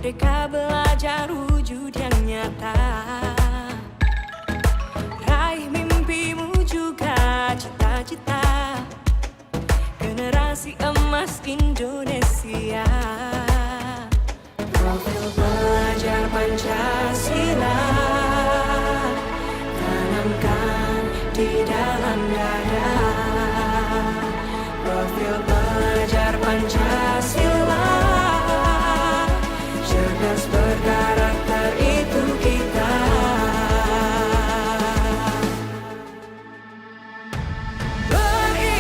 Merdeka belajar wujud yang nyata. Raih mimpimu juga cita-cita. Generasi emas Indonesia. Profil belajar Pancasila tanamkan di dalam dada. Profil belajar Pancasila, cerdas berkarakter itu kita.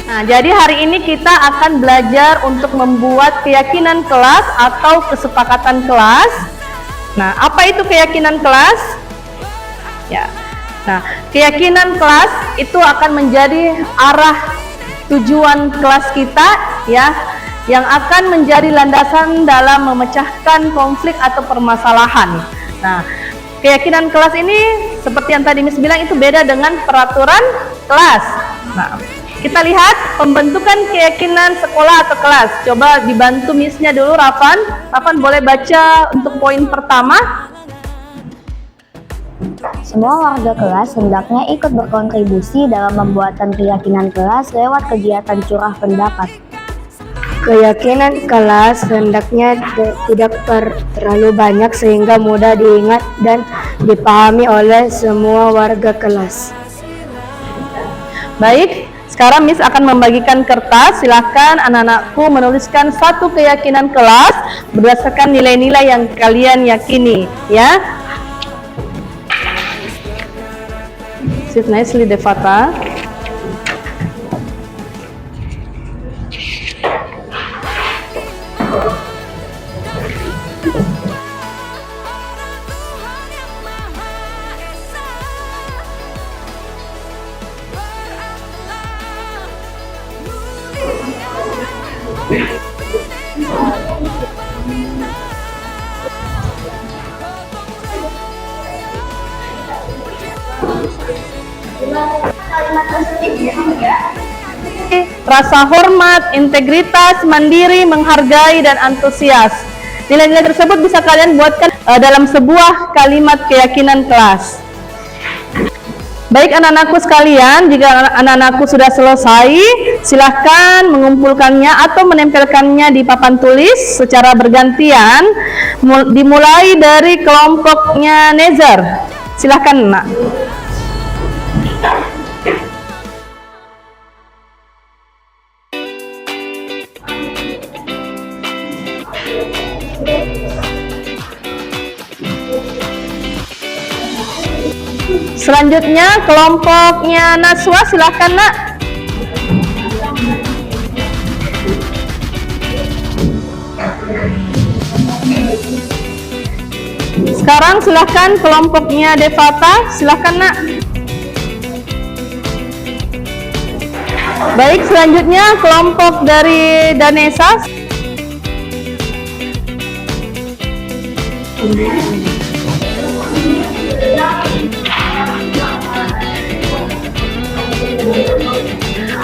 Nah, jadi hari ini kita akan belajar untuk membuat keyakinan kelas atau kesepakatan kelas. Nah, apa itu keyakinan kelas? Ya. Nah, keyakinan kelas itu akan menjadi arah tujuan kelas kita, ya, yang akan menjadi landasan dalam memecahkan konflik atau permasalahan. Nah, keyakinan kelas ini seperti yang tadi Miss bilang itu beda dengan peraturan kelas. Nah, kita lihat pembentukan keyakinan sekolah atau kelas. Coba dibantu Miss-nya dulu, Rafan. Rafan boleh baca untuk poin pertama. Semua warga kelas hendaknya ikut berkontribusi dalam pembuatan keyakinan kelas lewat kegiatan curah pendapat. Keyakinan kelas hendaknya tidak terlalu banyak sehingga mudah diingat dan dipahami oleh semua warga kelas. Baik, sekarang Miss akan membagikan kertas. Silahkan anak-anakku menuliskan satu keyakinan kelas berdasarkan nilai-nilai yang kalian yakini, ya. Sit nicely, Devata. Rasa hormat, integritas, mandiri, menghargai, dan antusias. Nilai-nilai tersebut bisa kalian buatkan dalam sebuah kalimat keyakinan kelas. Baik anak-anakku sekalian, jika anak-anakku sudah selesai, silahkan mengumpulkannya atau menempelkannya di papan tulis secara bergantian, dimulai dari kelompoknya Nezer. Silahkan, Nak. Selanjutnya kelompoknya Naswa, silahkan, Nak. Sekarang silahkan kelompoknya Devata, silahkan, Nak. Baik, selanjutnya kelompok dari Danesa.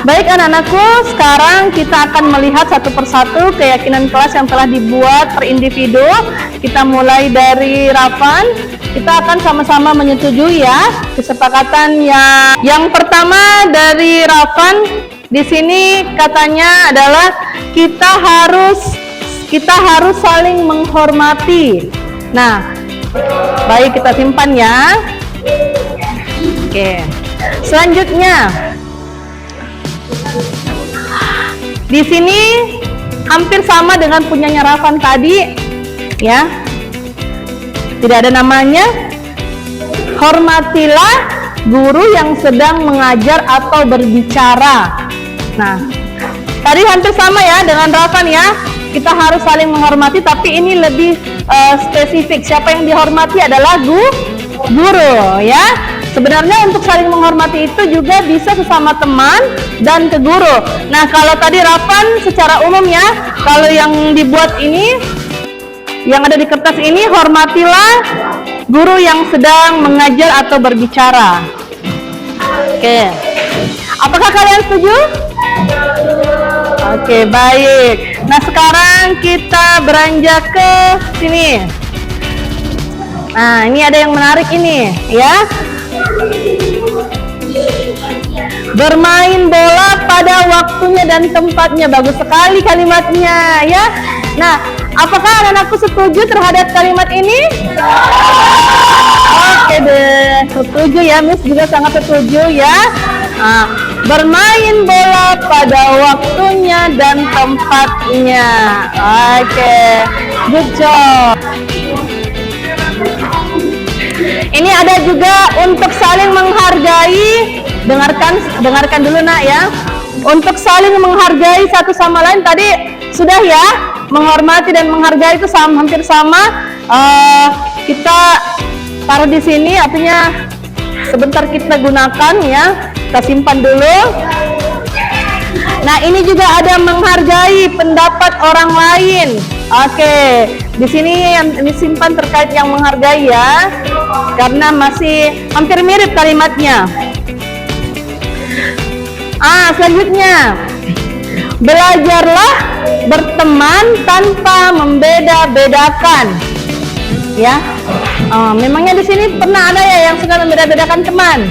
Baik anak-anakku, sekarang kita akan melihat satu persatu keyakinan kelas yang telah dibuat per individu. Kita mulai dari Rafan. Kita akan sama-sama menyetujui ya kesepakatan yang pertama dari Rafan. Di sini katanya adalah kita harus saling menghormati. Nah, baik, kita simpan ya. Oke. Selanjutnya, di sini hampir sama dengan punyanya Rafan tadi, ya. Tidak ada namanya. Hormatilah guru yang sedang mengajar atau berbicara. Nah, tadi hampir sama ya dengan Rafan ya. Kita harus saling menghormati, tapi ini lebih spesifik. Siapa yang dihormati adalah guru, ya. Sebenarnya untuk saling menghormati itu juga bisa sesama teman dan ke guru. Nah, kalau tadi Rafan secara umum ya, kalau yang dibuat ini, yang ada di kertas ini, hormatilah guru yang sedang mengajar atau berbicara. Oke. Apakah kalian setuju? Oke, baik. Nah, sekarang kita beranjak ke sini. Nah, ini ada yang menarik ini, ya. Bermain bola pada waktunya dan tempatnya. Bagus sekali kalimatnya, ya. Nah, apakah anak-anakku setuju terhadap kalimat ini? Oke deh, setuju ya, Miss juga sangat setuju ya. Nah, bermain bola pada waktunya dan tempatnya. Oke, good job. Ini ada juga untuk saling menghargai. Dengarkan dulu nak ya. Untuk saling menghargai satu sama lain tadi sudah ya. Menghormati dan menghargai itu hampir sama. Kita taruh di sini, artinya sebentar kita gunakan ya. Kita simpan dulu. Nah, ini juga ada menghargai pendapat orang lain. Oke, di sini yang disimpan terkait yang menghargai ya, karena masih hampir mirip kalimatnya. Selanjutnya, belajarlah berteman tanpa membeda-bedakan. Ya, memangnya di sini pernah ada ya yang suka membeda-bedakan teman?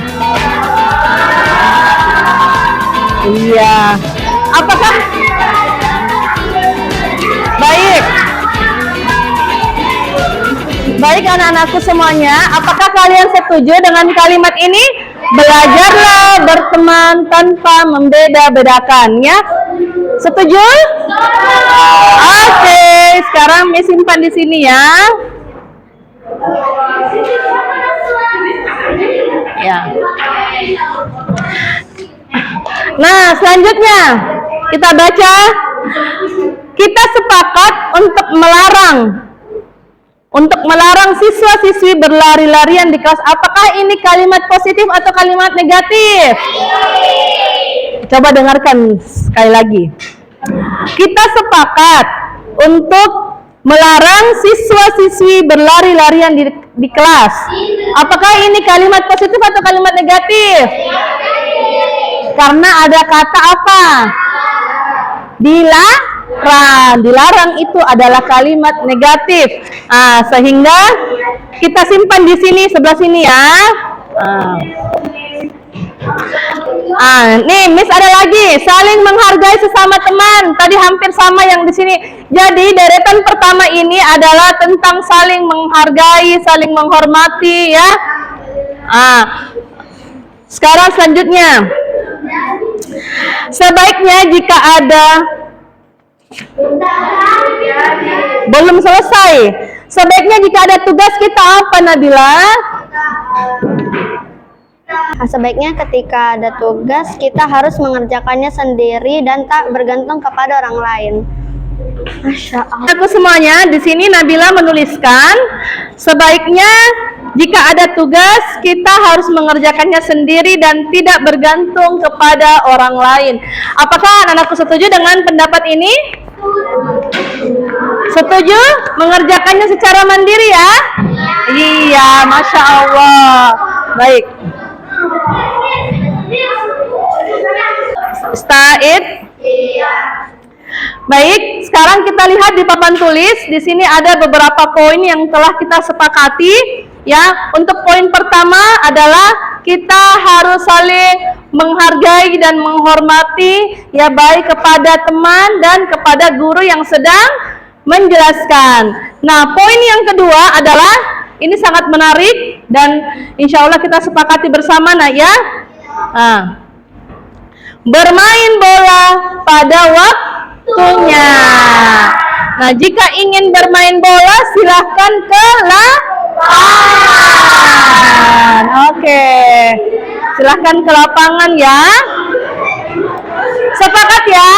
Iya. Apakah baik anak-anakku semuanya, apakah kalian setuju dengan kalimat ini? Belajarlah berteman tanpa membeda-bedakan, ya? Setuju? Oke, sekarang Miss simpan di sini ya. Ya. Nah, selanjutnya kita baca. Kita sepakat untuk melarang siswa-siswi berlari-larian di kelas. Apakah ini kalimat positif atau kalimat negatif? Coba dengarkan sekali lagi. Kita sepakat untuk melarang siswa-siswi berlari-larian di kelas. Apakah ini kalimat positif atau kalimat negatif? Karena ada kata apa? Dilarang itu adalah kalimat negatif. Sehingga kita simpan di sini, sebelah sini ya. Nih Miss ada lagi, saling menghargai sesama teman. Tadi hampir sama yang di sini. Jadi deretan pertama ini adalah tentang saling menghargai, saling menghormati ya. Sekarang selanjutnya, sebaiknya jika ada belum selesai. Sebaiknya jika ada tugas kita apa, Nabila? Sebaiknya ketika ada tugas kita harus mengerjakannya sendiri dan tak bergantung kepada orang lain. Masya Allah. Aku semuanya di sini Nabila menuliskan sebaiknya jika ada tugas kita harus mengerjakannya sendiri dan tidak bergantung kepada orang lain. Apakah anak-anakku setuju dengan pendapat ini? Setuju? Mengerjakannya secara mandiri ya? Iya, Masya Allah. Baik. Ustaid? Baik, sekarang kita lihat di papan tulis. Di sini ada beberapa poin yang telah kita sepakati. Ya, untuk poin pertama adalah kita harus saling menghargai dan menghormati ya, baik kepada teman dan kepada guru yang sedang menjelaskan. Nah, poin yang kedua adalah ini sangat menarik dan insya Allah kita sepakati bersama ya. Bermain bola pada waktunya. Nah, jika ingin bermain bola silahkan ke lapangan. Oke, silahkan ke lapangan ya. Sepakat ya?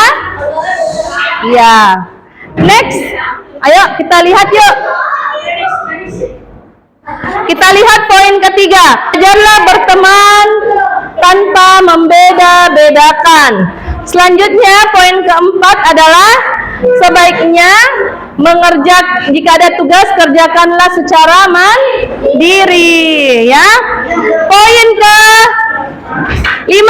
Ya. Next, ayo kita lihat yuk. Kita lihat poin ketiga. Belajarlah berteman tanpa membeda-bedakan. Selanjutnya poin keempat adalah sebaiknya jika ada tugas kerjakanlah secara mandiri ya. Poin ke-5,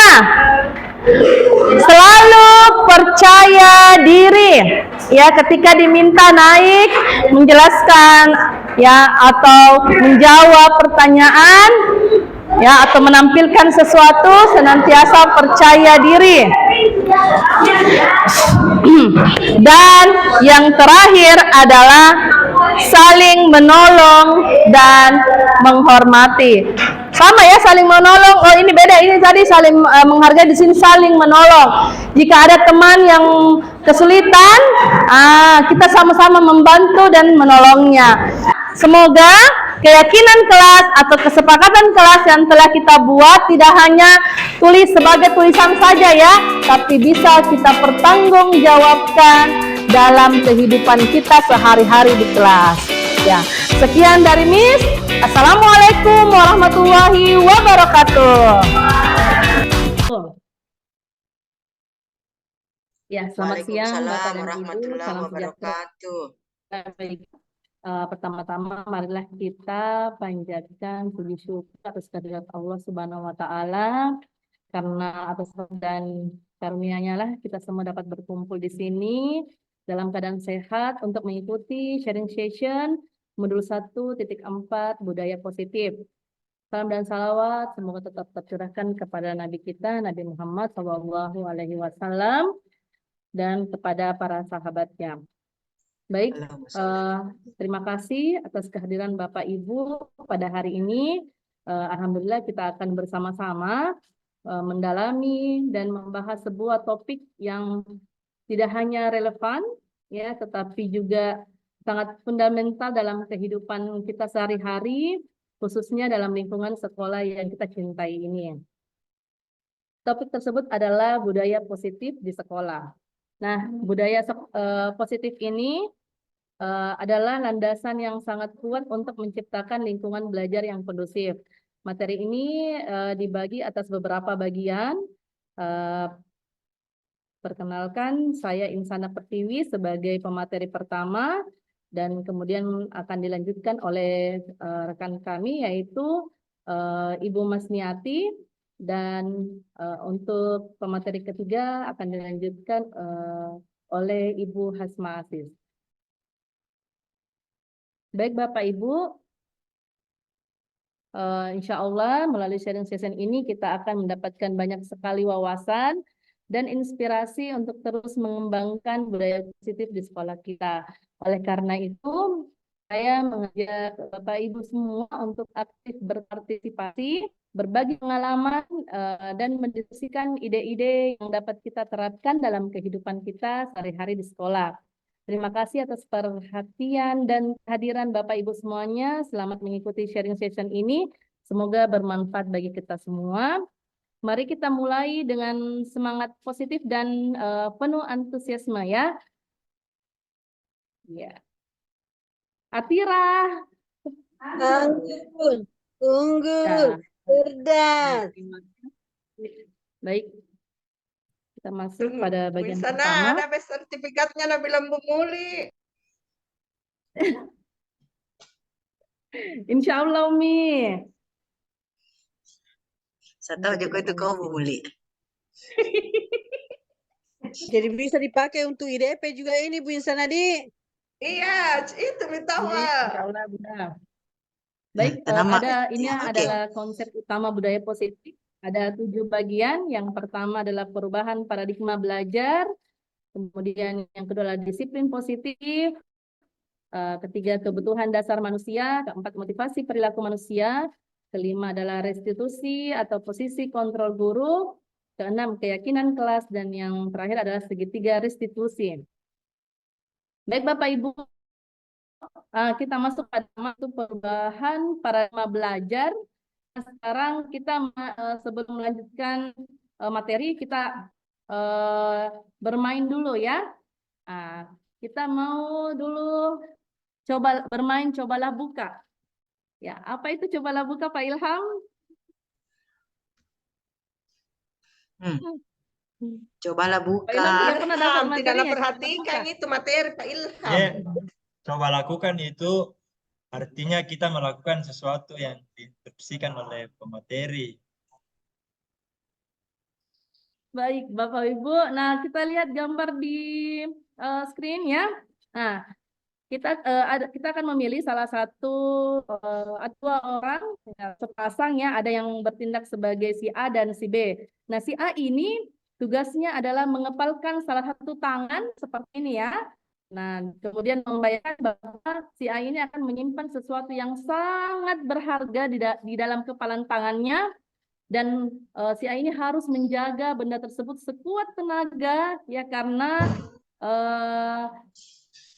selalu percaya diri ya, ketika diminta naik menjelaskan ya, atau menjawab pertanyaan, ya, atau menampilkan sesuatu, senantiasa percaya diri. Dan yang terakhir adalah saling menolong dan menghormati. Sama ya, saling menolong. Oh, ini beda. Ini tadi saling menghargai, di sini saling menolong. Jika ada teman yang kesulitan, kita sama-sama membantu dan menolongnya. Semoga keyakinan kelas atau kesepakatan kelas yang telah kita buat tidak hanya tulis sebagai tulisan saja ya, tapi bisa kita pertanggungjawabkan dalam kehidupan kita sehari-hari di kelas. Ya, sekian dari Miss. Assalamualaikum warahmatullahi wabarakatuh. Ya, selamat siang Bapak dan Ibu. Salam sejahtera. Pertama-tama marilah kita panjatkan puji syukur atas kehadirat Allah Subhanahu wa taala, karena atas dan karunia-Nya lah kita semua dapat berkumpul di sini dalam keadaan sehat untuk mengikuti sharing session modul 1.4 budaya positif. Salam dan salawat semoga tetap tercurahkan kepada Nabi kita Nabi Muhammad SAW dan kepada para sahabatnya. Baik, terima kasih atas kehadiran Bapak Ibu pada hari ini. Alhamdulillah kita akan bersama-sama mendalami dan membahas sebuah topik yang tidak hanya relevan, ya, tetapi juga sangat fundamental dalam kehidupan kita sehari-hari, khususnya dalam lingkungan sekolah yang kita cintai ini. Topik tersebut adalah budaya positif di sekolah. Nah, budaya positif ini adalah landasan yang sangat kuat untuk menciptakan lingkungan belajar yang kondusif. Materi ini dibagi atas beberapa bagian. Perkenalkan, saya Insana Pertiwi sebagai pemateri pertama, dan kemudian akan dilanjutkan oleh rekan kami yaitu Ibu Masniati. Dan untuk pemateri ketiga akan dilanjutkan oleh Ibu Hasma Aziz. Baik Bapak Ibu, insya Allah melalui sharing session ini kita akan mendapatkan banyak sekali wawasan dan inspirasi untuk terus mengembangkan budaya positif di sekolah kita. Oleh karena itu, saya mengajak Bapak Ibu semua untuk aktif berpartisipasi, berbagi pengalaman, dan mendiskusikan ide-ide yang dapat kita terapkan dalam kehidupan kita sehari-hari di sekolah. Terima kasih atas perhatian dan kehadiran Bapak Ibu semuanya. Selamat mengikuti sharing session ini. Semoga bermanfaat bagi kita semua. Mari kita mulai dengan semangat positif dan penuh antusiasme ya. Ya. Atira. Tunggu. Ya. Cerdas. Baik. Kita masuk pada bagian Sana pertama. ada sertifikatnya Nabi Lembu Muli. Insya Allah, Umi. Saya tahu juga itu kau Muli. Jadi bisa dipakai untuk IDP juga ini Bu Insana di. Iya, itu tahu. Insya Allah, Bunda. Baik, ini adalah konsep utama budaya positif. Ada 7 bagian. Yang pertama adalah perubahan paradigma belajar. Kemudian yang kedua adalah disiplin positif. Ketiga, kebutuhan dasar manusia. Keempat, motivasi perilaku manusia. Kelima adalah restitusi atau posisi kontrol guru. Keenam, keyakinan kelas. Dan yang terakhir adalah segitiga restitusi. Baik Bapak Ibu, kita masuk pada perubahan paradigma belajar. Sekarang kita sebelum melanjutkan materi, kita bermain dulu ya. Kita mau dulu coba bermain, cobalah buka. Ya, apa itu cobalah buka Pak Ilham? Cobalah buka. Pak Ilham sudah pernah dapat Tidak materinya? perhatikan itu materi Pak Ilham. Ya, coba lakukan itu artinya kita melakukan sesuatu yang diinstruksikan oleh pemateri. Baik, Bapak Ibu. Nah, kita lihat gambar di screen ya. Nah, kita akan memilih salah satu dua orang ya, sepasang ya, ada yang bertindak sebagai si A dan si B. Nah, si A ini tugasnya adalah mengepalkan salah satu tangan seperti ini ya. Nah, kemudian membayangkan bahwa si A ini akan menyimpan sesuatu yang sangat berharga di dalam kepalan tangannya, dan si A ini harus menjaga benda tersebut sekuat tenaga ya, karena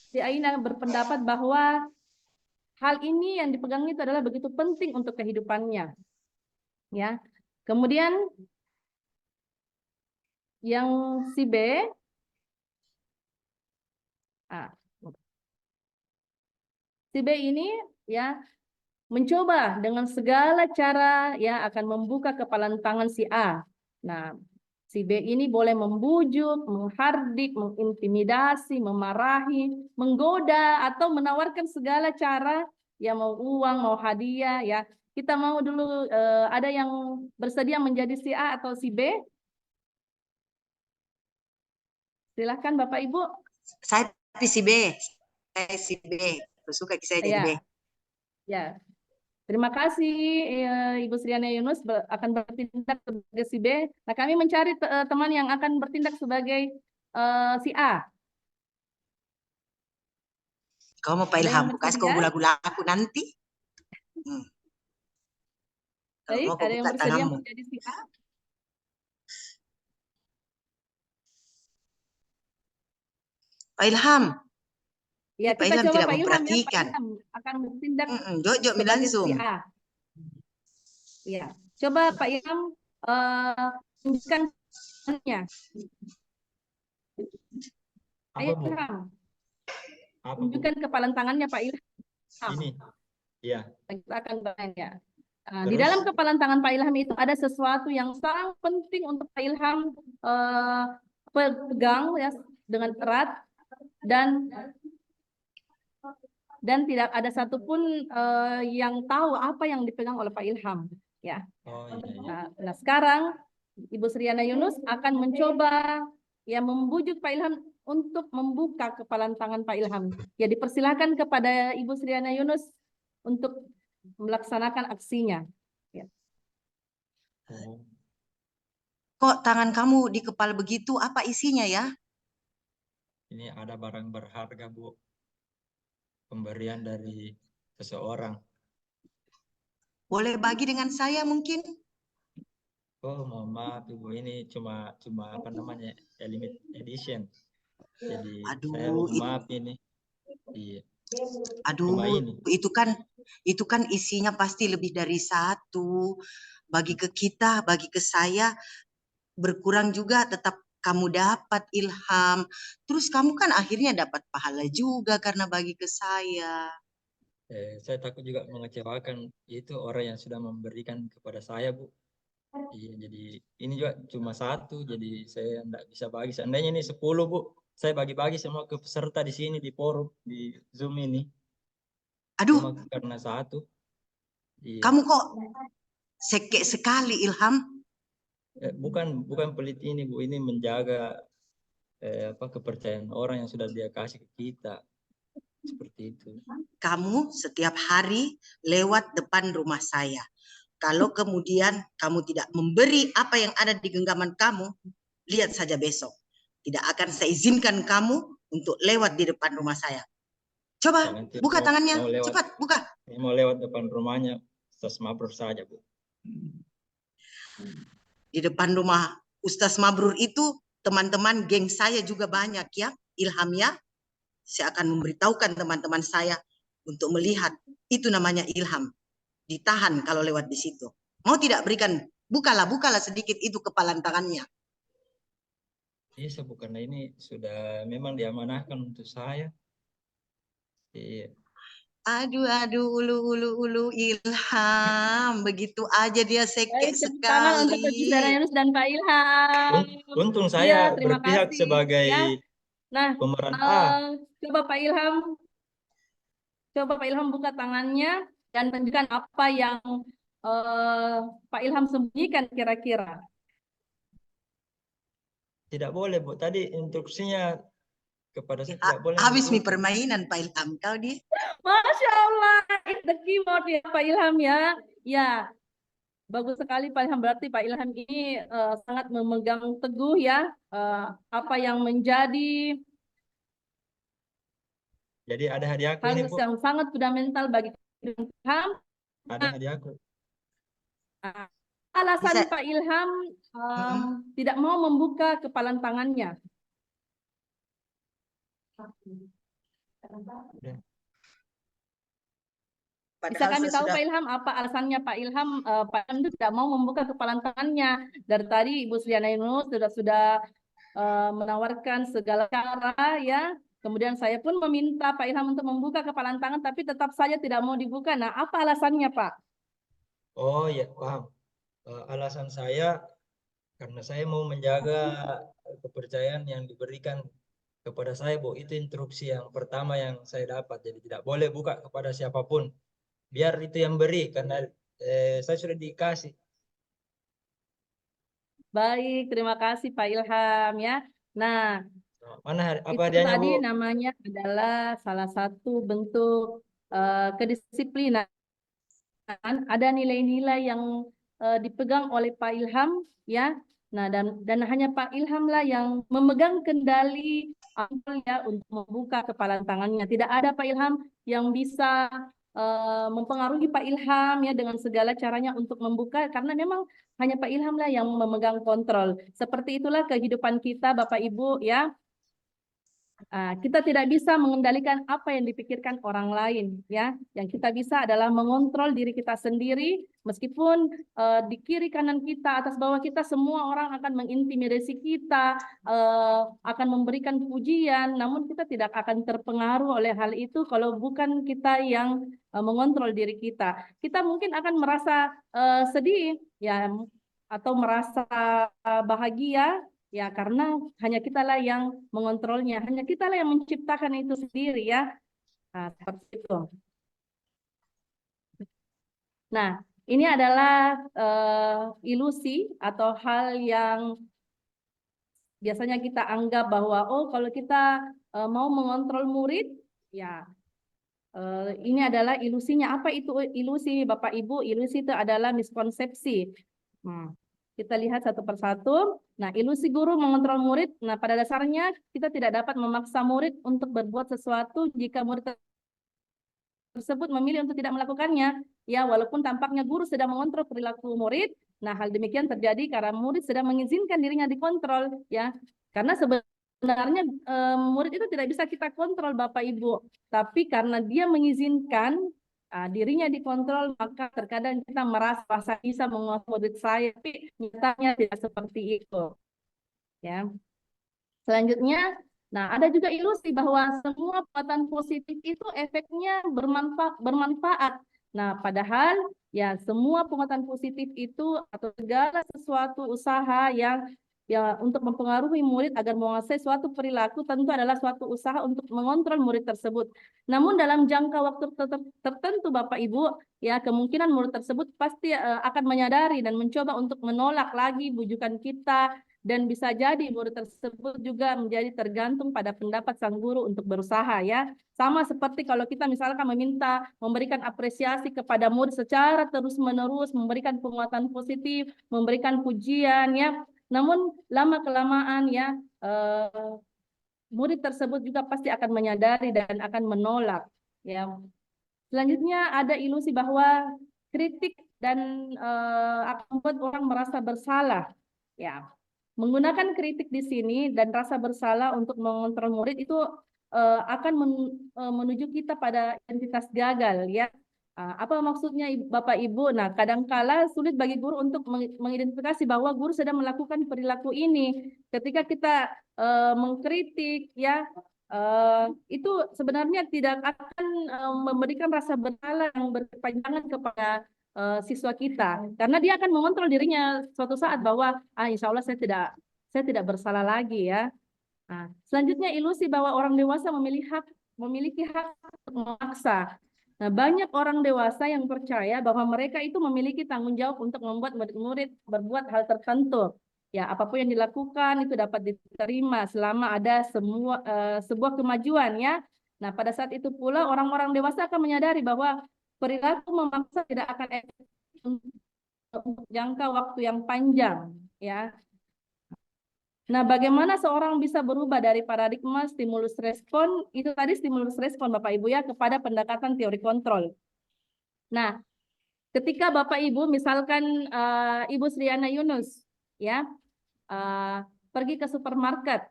si A ini berpendapat bahwa hal ini yang dipegang itu adalah begitu penting untuk kehidupannya ya. Kemudian yang si B, si B ini ya mencoba dengan segala cara ya akan membuka kepalan tangan si A. Nah, si B ini boleh membujuk, menghardik, mengintimidasi, memarahi, menggoda, atau menawarkan segala cara, ya mau uang, mau hadiah, ya. Kita mau dulu ada yang bersedia menjadi si A atau si B? Silahkan Bapak Ibu. Saya si B. Saya si B. Suka saya jadi B. Ya. Terima kasih Ibu Sriana Yunus akan bertindak sebagai si B. Nah, kami mencari teman yang akan bertindak sebagai si A. Kau mau Pak Ilham, buka kau gula-gula aku nanti. Baik, ada yang bersedia menjadi si A? Pak Ilham. Ya, Pak Ilham tidak memperhatikan. Pak Ilham akan bertindak Jok langsung. si A. Ya, coba Pak Ilham tunjukkan tangannya. Ayo Ilham. Tunjukkan kepalan tangannya Pak Ilham. Ini. Iya. Kita akan bertanya. Di dalam kepalan tangan Pak Ilham itu ada sesuatu yang sangat penting untuk Pak Ilham pegang ya dengan erat, dan tidak ada satupun yang tahu apa yang dipegang oleh Pak Ilham ya. Oh, iya. Nah, sekarang Ibu Sriana Yunus akan mencoba ya membujuk Pak Ilham untuk membuka kepalan tangan Pak Ilham. Ya, dipersilakan kepada Ibu Sriana Yunus untuk melaksanakan aksinya. Ya. Kok tangan kamu di kepala begitu? Apa isinya ya? Ini ada barang berharga, Bu. Pemberian dari seseorang. Boleh bagi dengan saya mungkin? Oh, mohon maaf Ibu, ini cuma apa namanya? Limited edition. Jadi saya mohon maaf ini. Iya. Aduh, itu kan isinya pasti lebih dari satu. Bagi ke kita, bagi ke saya berkurang juga, tetap kamu dapat Ilham. Terus kamu kan akhirnya dapat pahala juga karena bagi ke saya. Saya takut juga mengecewakan itu orang yang sudah memberikan kepada saya, Bu. Iya, jadi ini juga cuma satu, jadi saya tidak bisa bagi. Seandainya ini 10, Bu, saya bagi-bagi semua ke peserta di sini, di forum, di Zoom ini. Aduh, cuma karena satu. Iya. Kamu kok sekek sekali Ilham? Bukan pelit ini, Bu, ini menjaga kepercayaan orang yang sudah dia kasih ke kita. Seperti itu. Kamu setiap hari lewat depan rumah saya. Kalau kemudian kamu tidak memberi apa yang ada di genggaman kamu, lihat saja besok. Tidak akan saya izinkan kamu untuk lewat di depan rumah saya. Coba, buka tangannya. Cepat, buka. Mau lewat depan rumahnya, Ustaz Mabrur saja, Bu. Di depan rumah Ustaz Mabrur itu, teman-teman geng saya juga banyak ya, Ilham ya. Saya akan memberitahukan teman-teman saya untuk melihat. Itu namanya Ilham. Ditahan kalau lewat di situ. Mau tidak berikan, bukalah sedikit itu kepalan tangannya. Iya, karena ini sudah memang diamanahkan untuk saya. Iya. Aduh, ulu Ilham. Begitu aja dia sekek sekali. Untuk Ibu Sriana Yunus dan Pak Ilham. Untung saya berpihak kasih. sebagai pemeran A. Coba Pak Ilham buka tangannya dan tunjukkan apa yang Pak Ilham sembunyikan kira-kira. Tidak boleh, Bu. Tadi instruksinya kepada saya tidak boleh Habis nih menimbulkan. permainan Pak Ilham, kau di Masya Allah, it's the keyword ya Pak Ilham ya. Ya, bagus sekali Pak Ilham. Berarti Pak Ilham ini sangat memegang teguh ya apa yang menjadi Jadi ada hadiahku hal ini Bu, yang sangat fundamental bagi Ilham. ada hadiahku. Alasan Bisa. Pak Ilham tidak mau membuka kepalan tangannya. Bisa padahal kami saya tahu sudah Pak Ilham apa alasannya Pak Ilham? Pak Ilham itu tidak mau membuka kepalan tangannya. Dari tadi Ibu Sliana Yunus sudah menawarkan segala cara ya. Kemudian saya pun meminta Pak Ilham untuk membuka kepalan tangan, tapi tetap saja tidak mau dibuka. Nah, apa alasannya Pak? Oh ya, paham. Alasan saya karena saya mau menjaga kepercayaan yang diberikan kepada saya, Bu. Itu instruksi yang pertama yang saya dapat. Jadi tidak boleh buka kepada siapapun. Biar itu yang beri, karena saya sudah dikasih. Baik, terima kasih Pak Ilham ya. Nah, Mana apa itu hadiahnya, tadi Bu? namanya adalah salah satu bentuk kedisiplinan. Ada nilai-nilai yang dipegang oleh Pak Ilham ya. Nah, dan hanya Pak Ilham lah yang memegang kendali ya untuk membuka kepalan tangannya. Tidak ada Pak Ilham yang bisa mempengaruhi Pak Ilham ya dengan segala caranya untuk membuka, karena memang hanya Pak Ilham lah yang memegang kontrol. Seperti itulah kehidupan kita Bapak Ibu ya. Kita tidak bisa mengendalikan apa yang dipikirkan orang lain ya. Yang kita bisa adalah mengontrol diri kita sendiri, meskipun di kiri kanan kita, atas bawah kita, semua orang akan mengintimidasi kita, akan memberikan pujian, namun kita tidak akan terpengaruh oleh hal itu kalau bukan kita yang mengontrol diri kita. Kita mungkin akan merasa sedih ya, atau merasa bahagia ya, karena hanya kitalah yang mengontrolnya, hanya kitalah yang menciptakan itu sendiri ya. Nah, seperti itu. Nah, ini adalah ilusi atau hal yang biasanya kita anggap bahwa oh kalau kita mau mengontrol murid ya ini adalah ilusinya. Apa itu ilusi Bapak Ibu? Ilusi itu adalah miskonsepsi. Kita lihat satu persatu. Nah, ilusi guru mengontrol murid. Nah, pada dasarnya kita tidak dapat memaksa murid untuk berbuat sesuatu jika murid tersebut memilih untuk tidak melakukannya. Ya, walaupun tampaknya guru sedang mengontrol perilaku murid. Nah, hal demikian terjadi karena murid sedang mengizinkan dirinya dikontrol. Ya, karena sebenarnya murid itu tidak bisa kita kontrol Bapak Ibu. Tapi karena dia mengizinkan dirinya dikontrol, maka terkadang kita merasa bisa menguasai murid saya, tapi nyatanya tidak seperti itu. Ya. Selanjutnya, nah ada juga ilusi bahwa semua perbuatan positif itu efeknya bermanfaat. Nah, padahal ya semua perbuatan positif itu atau segala sesuatu usaha yang ya untuk mempengaruhi murid agar menguasai suatu perilaku tentu adalah suatu usaha untuk mengontrol murid tersebut. Namun dalam jangka waktu tertentu Bapak Ibu, ya kemungkinan murid tersebut pasti akan menyadari dan mencoba untuk menolak lagi bujukan kita, dan bisa jadi murid tersebut juga menjadi tergantung pada pendapat sang guru untuk berusaha ya. Sama seperti kalau kita misalkan memberikan apresiasi kepada murid secara terus-menerus, memberikan penguatan positif, memberikan pujian ya. Namun lama-kelamaan ya murid tersebut juga pasti akan menyadari dan akan menolak ya. Selanjutnya ada ilusi bahwa kritik dan akan membuat orang merasa bersalah ya. Menggunakan kritik di sini dan rasa bersalah untuk mengontrol murid itu akan menuju kita pada identitas gagal ya. Apa maksudnya Bapak Ibu? Nah, kadangkala sulit bagi guru untuk mengidentifikasi bahwa guru sedang melakukan perilaku ini. Ketika kita mengkritik ya, itu sebenarnya tidak akan memberikan rasa bersalah yang berkepanjangan kepada siswa kita, karena dia akan mengontrol dirinya suatu saat bahwa insya Allah saya tidak bersalah lagi ya. Nah, selanjutnya ilusi bahwa orang dewasa memiliki hak untuk memaksa. Nah, banyak orang dewasa yang percaya bahwa mereka itu memiliki tanggung jawab untuk membuat murid-murid berbuat hal tertentu. Ya, apapun yang dilakukan itu dapat diterima selama ada sebuah kemajuan ya. Nah, pada saat itu pula orang-orang dewasa akan menyadari bahwa perilaku memaksa tidak akan efektif untuk jangka waktu yang panjang ya. Nah, bagaimana seorang bisa berubah dari paradigma stimulus respon, itu tadi stimulus respon Bapak Ibu ya, kepada pendekatan teori kontrol. Nah, ketika Bapak Ibu misalkan Ibu Sriana Yunus ya, pergi ke supermarket.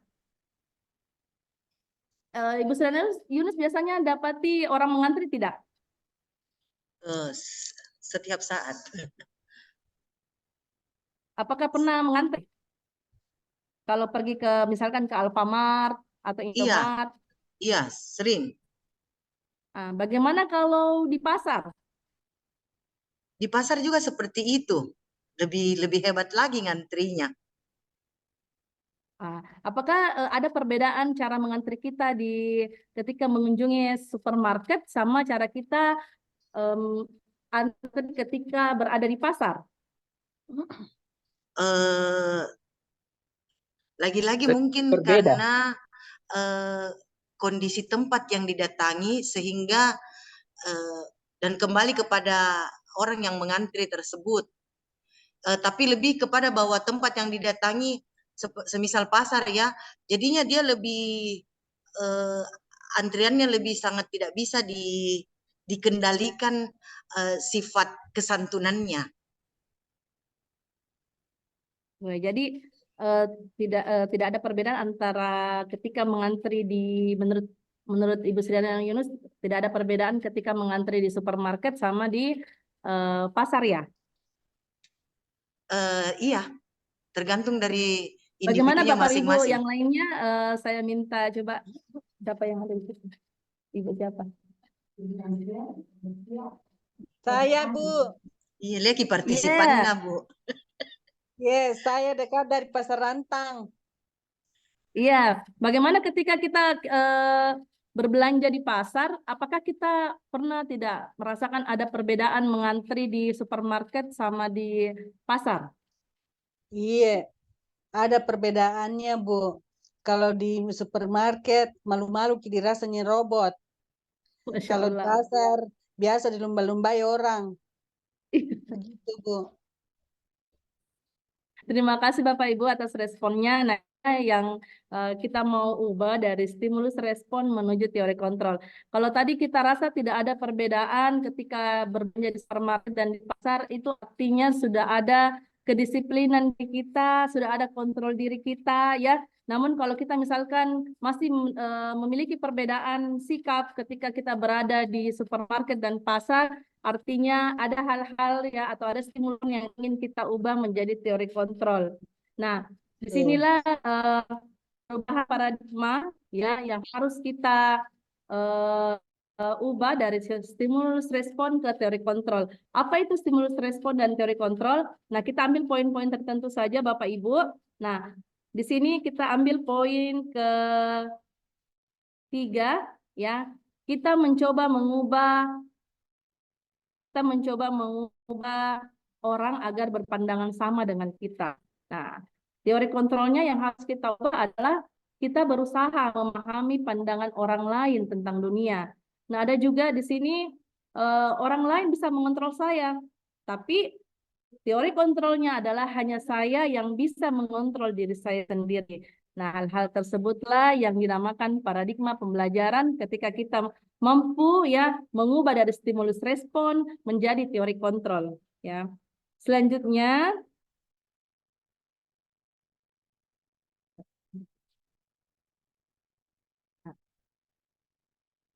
Ibu Sriana Yunus biasanya dapati orang mengantri tidak? Setiap saat. Apakah pernah mengantri? Kalau pergi ke misalkan ke Alfamart atau Iya, Indomart. iya, sering. Bagaimana kalau di pasar? Di pasar juga seperti itu. Lebih hebat lagi ngantrinya. Apakah ada perbedaan cara mengantri kita ketika mengunjungi supermarket sama cara kita antri ketika berada di pasar? Lagi-lagi mungkin Berbeda. karena kondisi tempat yang didatangi sehingga dan kembali kepada orang yang mengantri tersebut. Tapi lebih kepada bahwa tempat yang didatangi semisal pasar ya, jadinya dia lebih antriannya lebih sangat tidak bisa dikendalikan sifat kesantunannya. Jadi tidak ada perbedaan antara ketika mengantri menurut Ibu Sriana Yunus, tidak ada perbedaan ketika mengantri di supermarket sama di pasar ya? Iya, tergantung dari Bagaimana individunya Bapak Ibu masing-masing. yang lainnya? Saya minta coba siapa yang ada di situ? Ibu siapa? Saya, Bu. Iya, lagi partisipannya, Bu. Yes, saya dekat dari Pasar Rantang. Iya, bagaimana ketika kita berbelanja di pasar, apakah kita pernah tidak merasakan ada perbedaan mengantri di supermarket sama di pasar? Iya, ada perbedaannya, Bu. Kalau di supermarket, malu-malu dirasanya robot. Masya Kalau di Allah. pasar, biasa dilumba-lumbai orang. Begitu, Bu. Terima kasih Bapak Ibu atas responnya. Nah, yang kita mau ubah dari stimulus respon menuju teori kontrol. Kalau tadi kita rasa tidak ada perbedaan ketika berbelanja di supermarket dan di pasar, itu artinya sudah ada kedisiplinan di kita, sudah ada kontrol diri kita ya. Namun kalau kita misalkan masih memiliki perbedaan sikap ketika kita berada di supermarket dan pasar, artinya ada hal-hal ya atau ada stimulan yang ingin kita ubah menjadi teori kontrol. Nah, disinilah perubahan paradigma ya yang harus kita ubah dari stimulus respon ke teori kontrol. Apa itu stimulus respon dan teori kontrol? Nah, kita ambil poin-poin tertentu saja Bapak Ibu. Nah, di sini kita ambil poin ketiga ya. Kita mencoba mengubah orang agar berpandangan sama dengan kita. Nah, teori kontrolnya yang harus kita ubah adalah kita berusaha memahami pandangan orang lain tentang dunia. Nah, ada juga di sini orang lain bisa mengontrol saya, tapi teori kontrolnya adalah hanya saya yang bisa mengontrol diri saya sendiri. Nah, hal-hal tersebutlah yang dinamakan paradigma pembelajaran ketika kita mampu ya mengubah dari stimulus respon menjadi teori kontrol ya. Selanjutnya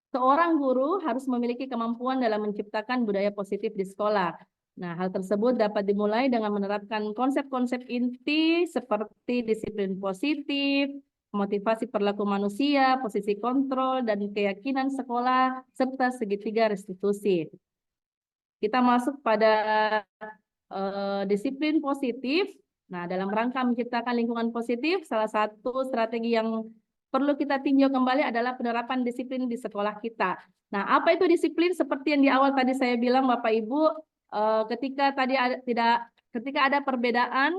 seorang guru harus memiliki kemampuan dalam menciptakan budaya positif di sekolah. Nah, hal tersebut dapat dimulai dengan menerapkan konsep-konsep inti seperti disiplin positif, motivasi perilaku manusia, posisi kontrol, dan keyakinan sekolah, serta segitiga restitusi. Kita masuk pada disiplin positif. Nah, dalam rangka menciptakan lingkungan positif, salah satu strategi yang perlu kita tinjau kembali adalah penerapan disiplin di sekolah kita. Nah, apa itu disiplin? Seperti yang di awal tadi saya bilang, Bapak Ibu, ketika ada perbedaan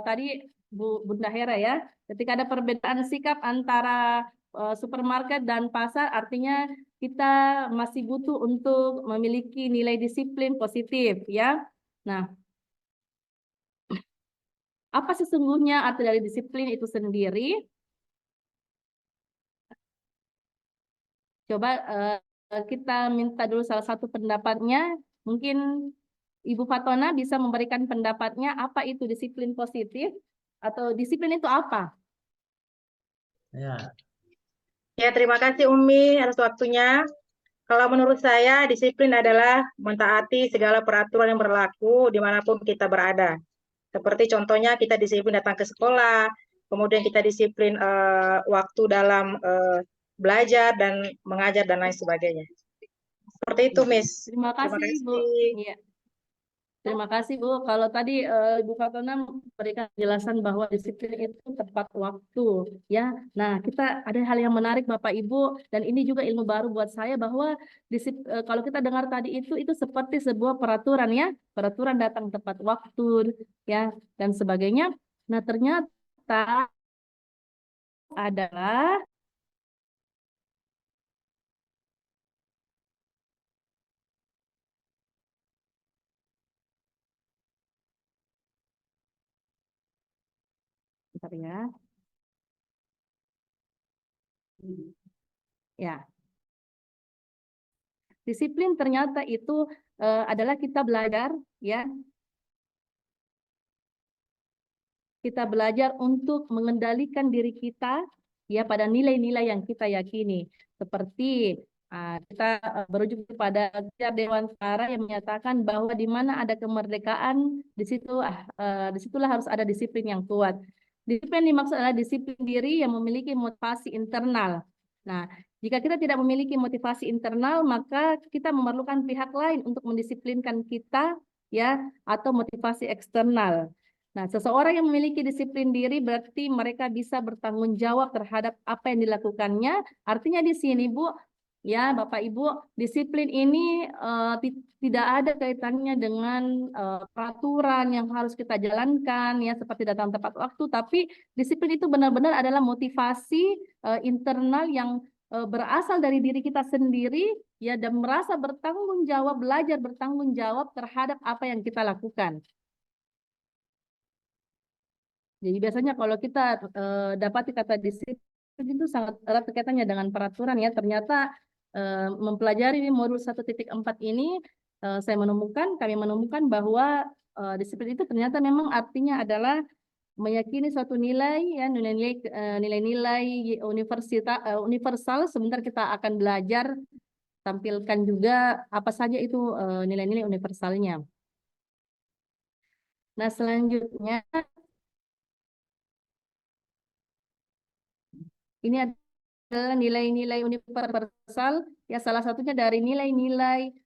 tadi Bunda Hera ya, ketika ada perbedaan sikap antara supermarket dan pasar, artinya kita masih butuh untuk memiliki nilai disiplin positif ya. Nah, apa sesungguhnya arti dari disiplin itu sendiri? Coba kita minta dulu salah satu pendapatnya. Mungkin Ibu Fatona bisa memberikan pendapatnya apa itu disiplin positif atau disiplin itu apa? Ya, Ya, terima kasih Umi atas waktunya. Kalau menurut saya, disiplin adalah mentaati segala peraturan yang berlaku dimanapun kita berada. Seperti contohnya kita disiplin datang ke sekolah, kemudian kita disiplin waktu dalam belajar dan mengajar dan lain sebagainya. Seperti itu, Miss. Terima Terima kasih, Bu. kasih. Iya. Terima kasih, Bu. Kalau tadi Ibu Fatona memberikan penjelasan bahwa disiplin itu tepat waktu, ya. Nah, kita ada hal yang menarik, Bapak Ibu, dan ini juga ilmu baru buat saya bahwa kalau kita dengar tadi itu seperti sebuah peraturan, ya, peraturan datang tepat waktu, ya, dan sebagainya. Nah, ternyata adalah bentar ya. Ya, disiplin ternyata itu adalah kita belajar, ya, kita belajar untuk mengendalikan diri kita ya pada nilai-nilai yang kita yakini. Seperti kita berujuk kepada Dewantara yang menyatakan bahwa di mana ada kemerdekaan, disitulah harus ada disiplin yang kuat. Disiplin dimaksud adalah disiplin diri yang memiliki motivasi internal. Nah, jika kita tidak memiliki motivasi internal, maka kita memerlukan pihak lain untuk mendisiplinkan kita, ya, atau motivasi eksternal. Nah, seseorang yang memiliki disiplin diri berarti mereka bisa bertanggung jawab terhadap apa yang dilakukannya. Artinya di sini, Bu, ya, Bapak Ibu, disiplin ini tidak ada kaitannya dengan peraturan yang harus kita jalankan, ya, seperti datang tepat waktu. Tapi disiplin itu benar-benar adalah motivasi internal yang berasal dari diri kita sendiri, ya, dan merasa bertanggung jawab, belajar bertanggung jawab terhadap apa yang kita lakukan. Jadi biasanya kalau kita dapati kata disiplin itu sangat erat kaitannya dengan peraturan, ya. Ternyata mempelajari modul 1.4 ini kami menemukan bahwa disiplin itu ternyata memang artinya adalah meyakini suatu nilai, ya, nilai-nilai universal. Sebentar kita akan belajar tampilkan juga apa saja itu nilai-nilai universalnya. Nah, selanjutnya ini adalah nilai-nilai universal, ya, salah satunya dari nilai-nilai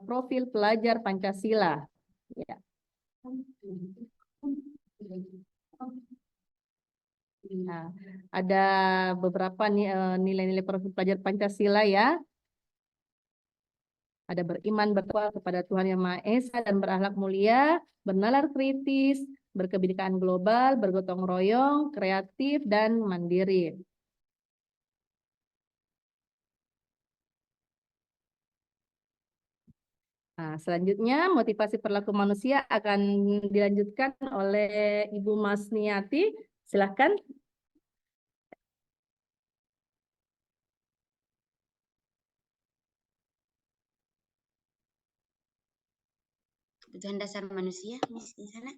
profil pelajar Pancasila. Ya. Nah, ada beberapa nilai-nilai profil pelajar Pancasila, ya. Ada beriman bertakwa kepada Tuhan Yang Maha Esa dan berakhlak mulia, bernalar kritis, berkebinekaan global, bergotong royong, kreatif, dan mandiri. Nah, selanjutnya motivasi perilaku manusia akan dilanjutkan oleh Ibu Masniati. Silahkan. Kebutuhan dasar manusia, Miss, di sana.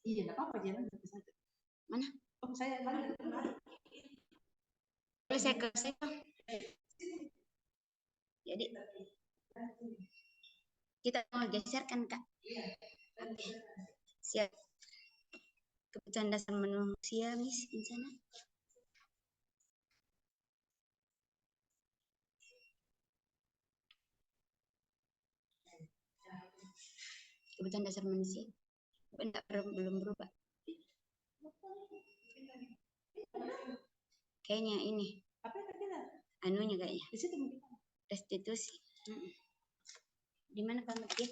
Iya, enggak apa-apa, jangan. Mana? Oh, saya lagi. Boleh saya ke situ? Jadi kita mau geserkan, Kak. Oke. Siap. Kebutuhan dasar manusia, Miss, di sana. Kebutuhan dasar manusia. Belum berubah. Kayaknya ini. Anunya kayaknya. Restitusi. Di mana Pak Mati?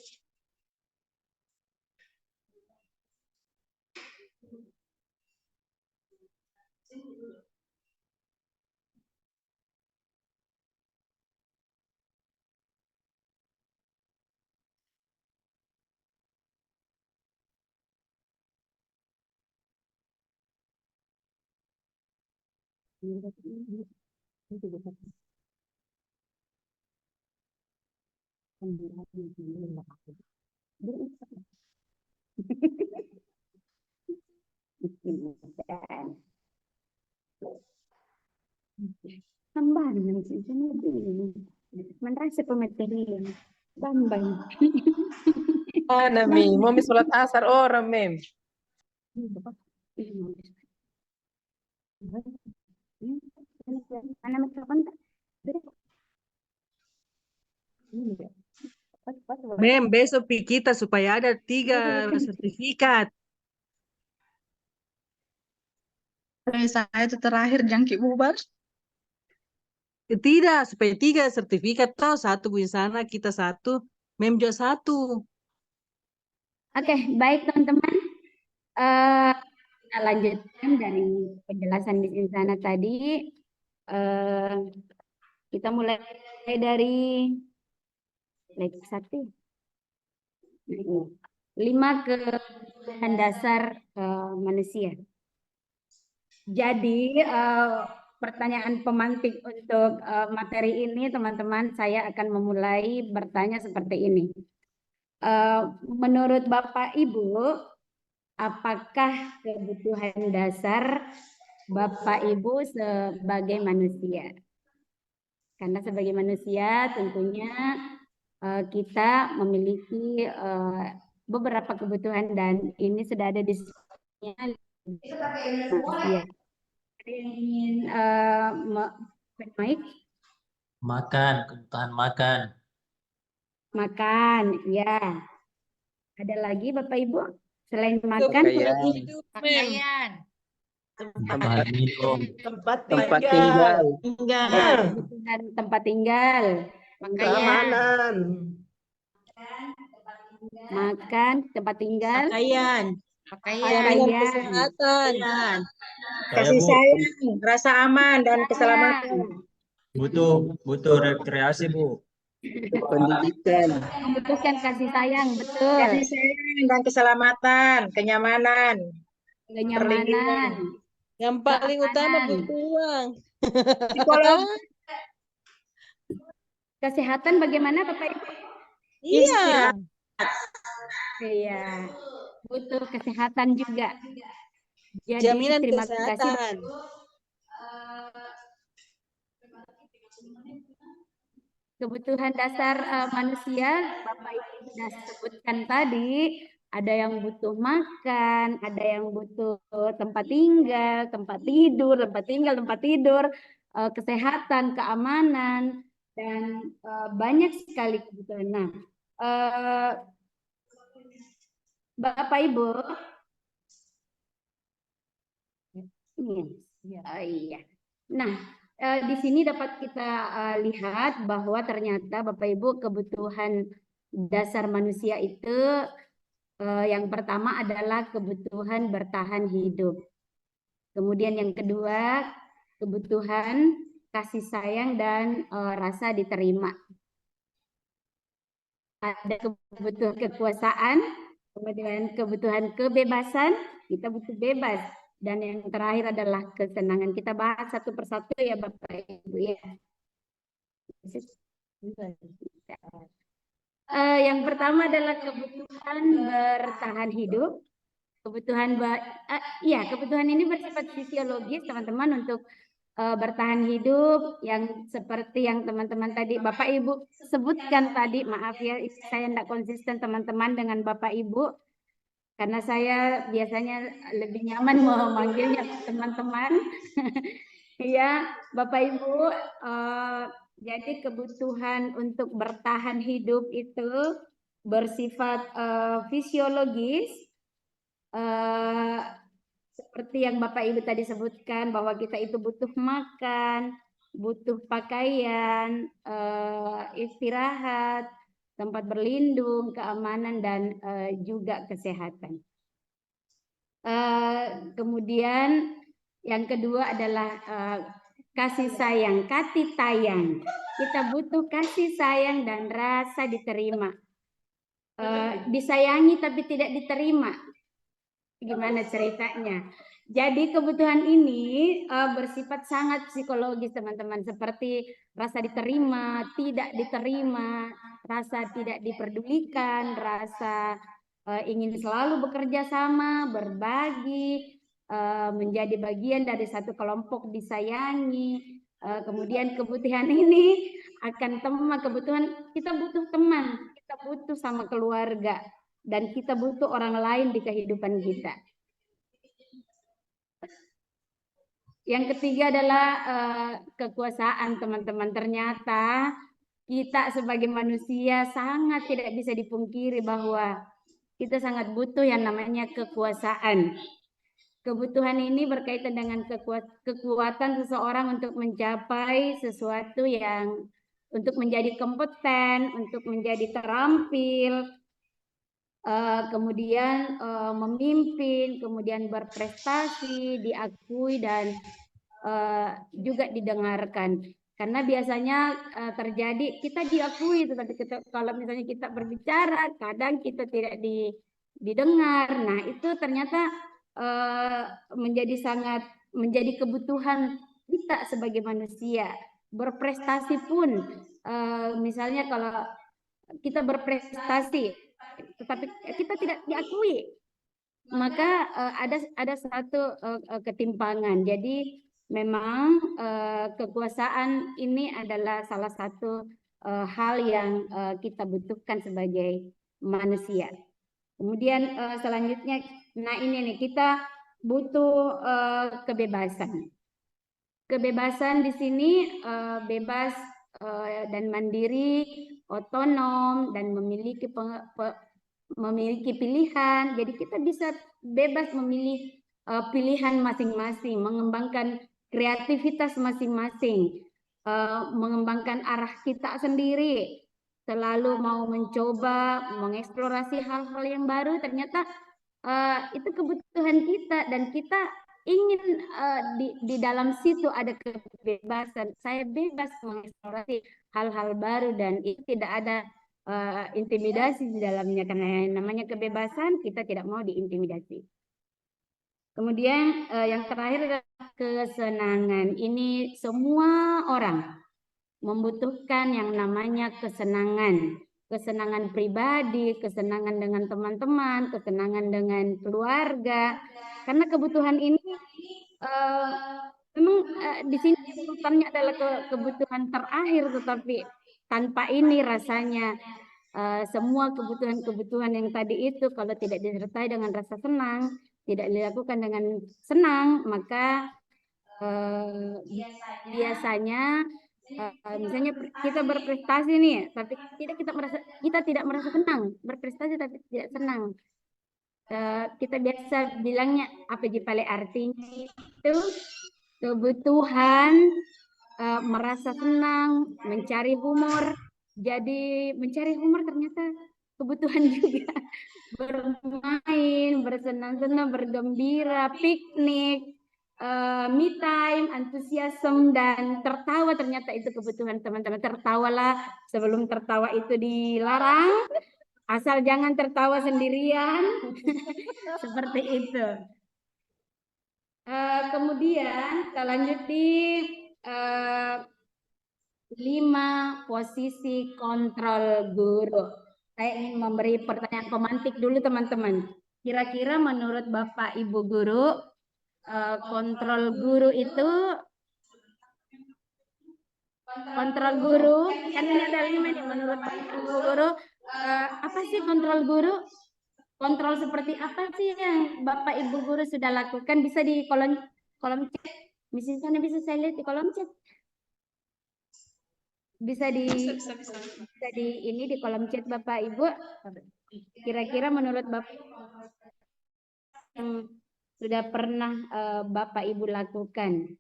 Tambahan sih merasa pemeterian tambang. Mana Mi? Mau mi sholat asar orang Mem. Mana mikrofon? Mem, besok pi kita supaya ada 3 sertifikat. Saya itu terakhir jangkit bubar. Tidak, supaya 3 sertifikat toh, 1 Bu Insana, kita 1, Mem juga 1. Oke, baik teman-teman. Kita lanjutkan dari penjelasan di sana tadi. Kita mulai dari slide 1. 5 kebutuhan dasar manusia. Jadi pertanyaan pemantik untuk materi ini, teman-teman, saya akan memulai bertanya seperti ini. Menurut Bapak Ibu, apakah kebutuhan dasar Bapak Ibu sebagai manusia? Karena sebagai manusia tentunya kita memiliki beberapa kebutuhan dan ini sudah ada di manusia. Ada yang ingin mic? Makan, kebutuhan makan. Makan, ya. Ada lagi Bapak Ibu selain makan? Pakaian. Kebutuhan minum. Tempat tinggal. Kebutuhan tempat tinggal. Keamanan. Makan, tempat tinggal. Pakaian. Pakaian. Kesehatan. Saya, Kasih Bu, sayang, rasa aman dan keselamatan. butuh rekreasi, Bu. Pendidikan. Membutuhkan kasih sayang, betul. Kasih sayang dan keselamatan, kenyamanan. Kenyamanan. Yang paling utama Keamanan. butuh uang. Psikologi. Kesehatan bagaimana Bapak Ibu? Iya. Iya. Butuh kesehatan juga. Jadi Jaminan terima kesehatan. kasih. Kebutuhan dasar manusia, Bapak Ibu sudah sebutkan tadi, ada yang butuh makan, ada yang butuh tempat tinggal, tempat tidur, kesehatan, keamanan, dan banyak sekali kebutuhan. Nah, Bapak Ibu, iya. Nah, di sini dapat kita lihat bahwa ternyata Bapak Ibu kebutuhan dasar manusia itu yang pertama adalah kebutuhan bertahan hidup. Kemudian yang kedua, kebutuhan kasih sayang dan rasa diterima. Ada kebutuhan kekuasaan, kemudian kebutuhan kebebasan, kita butuh bebas. Dan yang terakhir adalah kesenangan. Kita bahas satu persatu ya Bapak Ibu ya. Yang pertama adalah kebutuhan bertahan hidup. Kebutuhan ini bersifat fisiologis teman-teman untuk bertahan hidup yang seperti yang teman-teman tadi Bapak Ibu sebutkan tadi. Maaf ya saya tidak konsisten teman-teman dengan Bapak Ibu. Karena saya biasanya lebih nyaman memanggilnya teman-teman. Ya, Bapak Ibu, jadi kebutuhan untuk bertahan hidup itu bersifat fisiologis, seperti yang Bapak Ibu tadi sebutkan bahwa kita itu butuh makan, butuh pakaian, istirahat, tempat berlindung, keamanan, dan juga kesehatan. Kemudian Yang kedua adalah kasih sayang, kasih tayang. Kita butuh kasih sayang dan rasa diterima. Disayangi tapi tidak diterima. Gimana ceritanya? Jadi kebutuhan ini bersifat sangat psikologis teman-teman, seperti rasa diterima, tidak diterima, rasa tidak diperdulikan, rasa ingin selalu bekerja sama, berbagi, menjadi bagian dari satu kelompok disayangi. Kemudian kebutuhan ini akan teman, kebutuhan kita butuh teman, kita butuh sama keluarga, dan kita butuh orang lain di kehidupan kita. Yang ketiga adalah kekuasaan teman-teman. Ternyata kita sebagai manusia sangat tidak bisa dipungkiri bahwa kita sangat butuh yang namanya kekuasaan. Kebutuhan ini berkaitan dengan kekuatan seseorang untuk mencapai sesuatu yang untuk menjadi kompeten, untuk menjadi terampil, kemudian memimpin, kemudian berprestasi, diakui dan juga didengarkan. Karena biasanya terjadi kita diakui, tetapi kalau misalnya kita berbicara, kadang kita tidak didengar. Nah, itu ternyata menjadi kebutuhan kita sebagai manusia. Berprestasi pun, misalnya kalau kita berprestasi, tetapi kita tidak diakui, maka ada satu ketimpangan. Jadi memang kekuasaan ini adalah salah satu hal yang kita butuhkan sebagai manusia. Kemudian selanjutnya, nah ini nih, kita butuh kebebasan. Kebebasan di sini bebas dan mandiri, otonom, dan memiliki pilihan. Jadi kita bisa bebas memilih pilihan masing-masing, mengembangkan kreativitas masing-masing, mengembangkan arah kita sendiri, selalu mau mencoba, mengeksplorasi hal-hal yang baru. Ternyata itu kebutuhan kita, dan kita ingin di dalam situ ada kebebasan. Saya bebas mengeksplorasi hal-hal baru, dan itu tidak ada intimidasi di dalamnya, karena yang namanya kebebasan kita tidak mau diintimidasi. Kemudian yang terakhir adalah kesenangan. Ini semua orang membutuhkan yang namanya kesenangan. Kesenangan pribadi, kesenangan dengan teman-teman, kesenangan dengan keluarga. Karena kebutuhan ini memang di sini sebutannya adalah kebutuhan terakhir, tetapi tanpa ini rasanya semua kebutuhan-kebutuhan yang tadi itu kalau tidak disertai dengan rasa senang, tidak dilakukan dengan senang, maka biasanya misalnya kita berprestasi nih, tapi kita tidak merasa senang, berprestasi tapi tidak senang. Kita biasa bilangnya apa jipale, artinya itu kebutuhan merasa senang, mencari humor. Jadi mencari humor ternyata kebutuhan juga. Bermain, bersenang-senang, bergembira, piknik, me time, antusiasme, dan tertawa. Ternyata itu kebutuhan teman-teman. Tertawalah, sebelum tertawa itu dilarang, asal jangan tertawa sendirian. Seperti itu. Kemudian kita lanjut di 5 posisi kontrol guru. Saya ingin memberi pertanyaan pemantik dulu teman-teman. Kira-kira menurut Bapak Ibu guru, kontrol guru itu, kontrol guru, kan ini ada 5 nih menurut Bapak Ibu guru, apa sih kontrol guru? Kontrol seperti apa sih yang Bapak Ibu guru sudah lakukan? Bisa di kolom chat. Misalnya bisa saya lihat di kolom chat. Bisa di ini di kolom chat Bapak Ibu. Kira-kira menurut Bapak yang sudah pernah Bapak Ibu lakukan?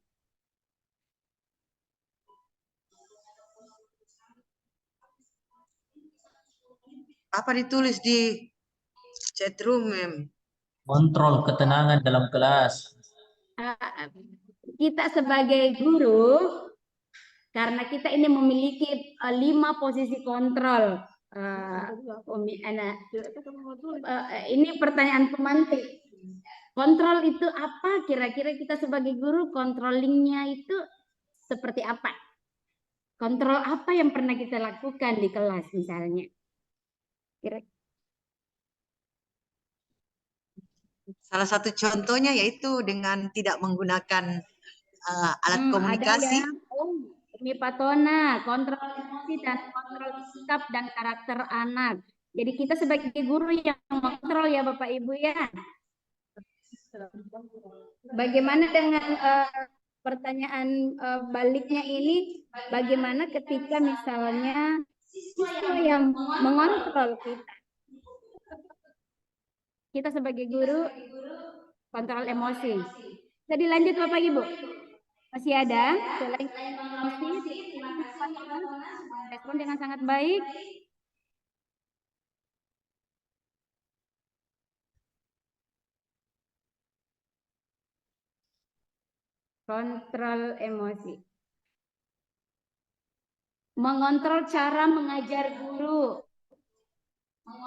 Apa ditulis di chat room, Mem? Kontrol ketenangan dalam kelas. kita sebagai guru, karena kita ini memiliki 5 posisi kontrol. Ini pertanyaan pemantik. Kontrol itu apa? Kira-kira kita sebagai guru controllingnya itu seperti apa? Kontrol apa yang pernah kita lakukan di kelas misalnya? Salah satu contohnya yaitu dengan tidak menggunakan alat komunikasi. Ada ya. Umi Fatona, kontrol emosi dan kontrol sikap dan karakter anak. Jadi kita sebagai guru yang mengontrol ya Bapak Ibu ya. Bagaimana dengan pertanyaan baliknya ini? Bagaimana ketika misalnya siswa yang mengontrol kita? Kita sebagai guru kontrol emosi. Jadi lanjut Bapak Ibu. Masih ada selain emosi, respon dengan sangat baik. Kontrol emosi. Mengontrol cara mengajar guru.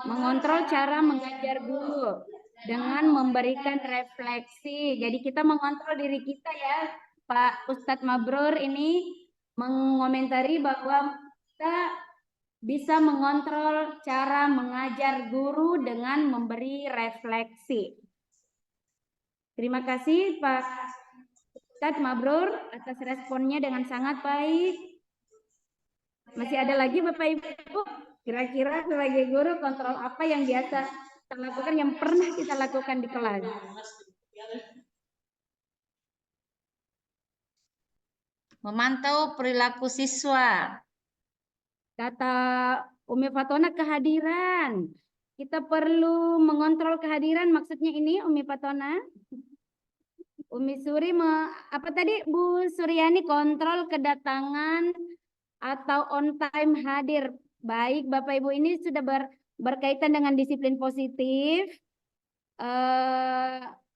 Mengontrol cara mengajar guru dengan memberikan refleksi. Jadi kita mengontrol diri kita ya. Pak Ustadz Mabrur ini mengomentari bahwa kita bisa mengontrol cara mengajar guru dengan memberi refleksi. Terima kasih Pak Ustadz Mabrur atas responnya dengan sangat baik. Masih ada lagi Bapak Ibu? Kira-kira sebagai guru kontrol apa yang biasa kita lakukan, yang pernah kita lakukan di kelas? Memantau perilaku siswa. Kata Umi Fatona kehadiran. Kita perlu mengontrol kehadiran, maksudnya ini Umi Fatona? Umi Suri, apa tadi Bu Suryani, kontrol kedatangan atau on time hadir. Baik Bapak Ibu, ini sudah berkaitan dengan disiplin positif.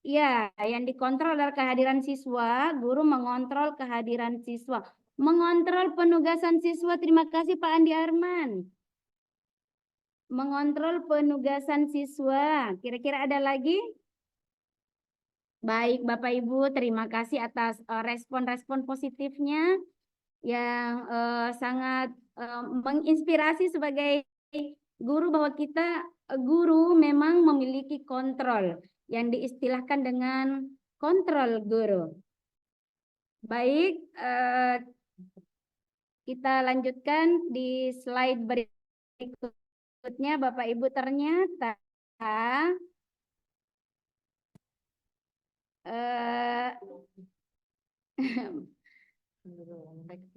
Ya, yang dikontrol adalah kehadiran siswa. Guru mengontrol kehadiran siswa. Mengontrol penugasan siswa. Terima kasih Pak Andi Arman. Mengontrol penugasan siswa. Kira-kira ada lagi? Baik Bapak Ibu, terima kasih atas respon-respon positifnya yang sangat menginspirasi sebagai guru, bahwa kita guru memang memiliki kontrol yang diistilahkan dengan kontrol guru. Baik, kita lanjutkan di slide berikutnya Bapak Ibu. Ternyata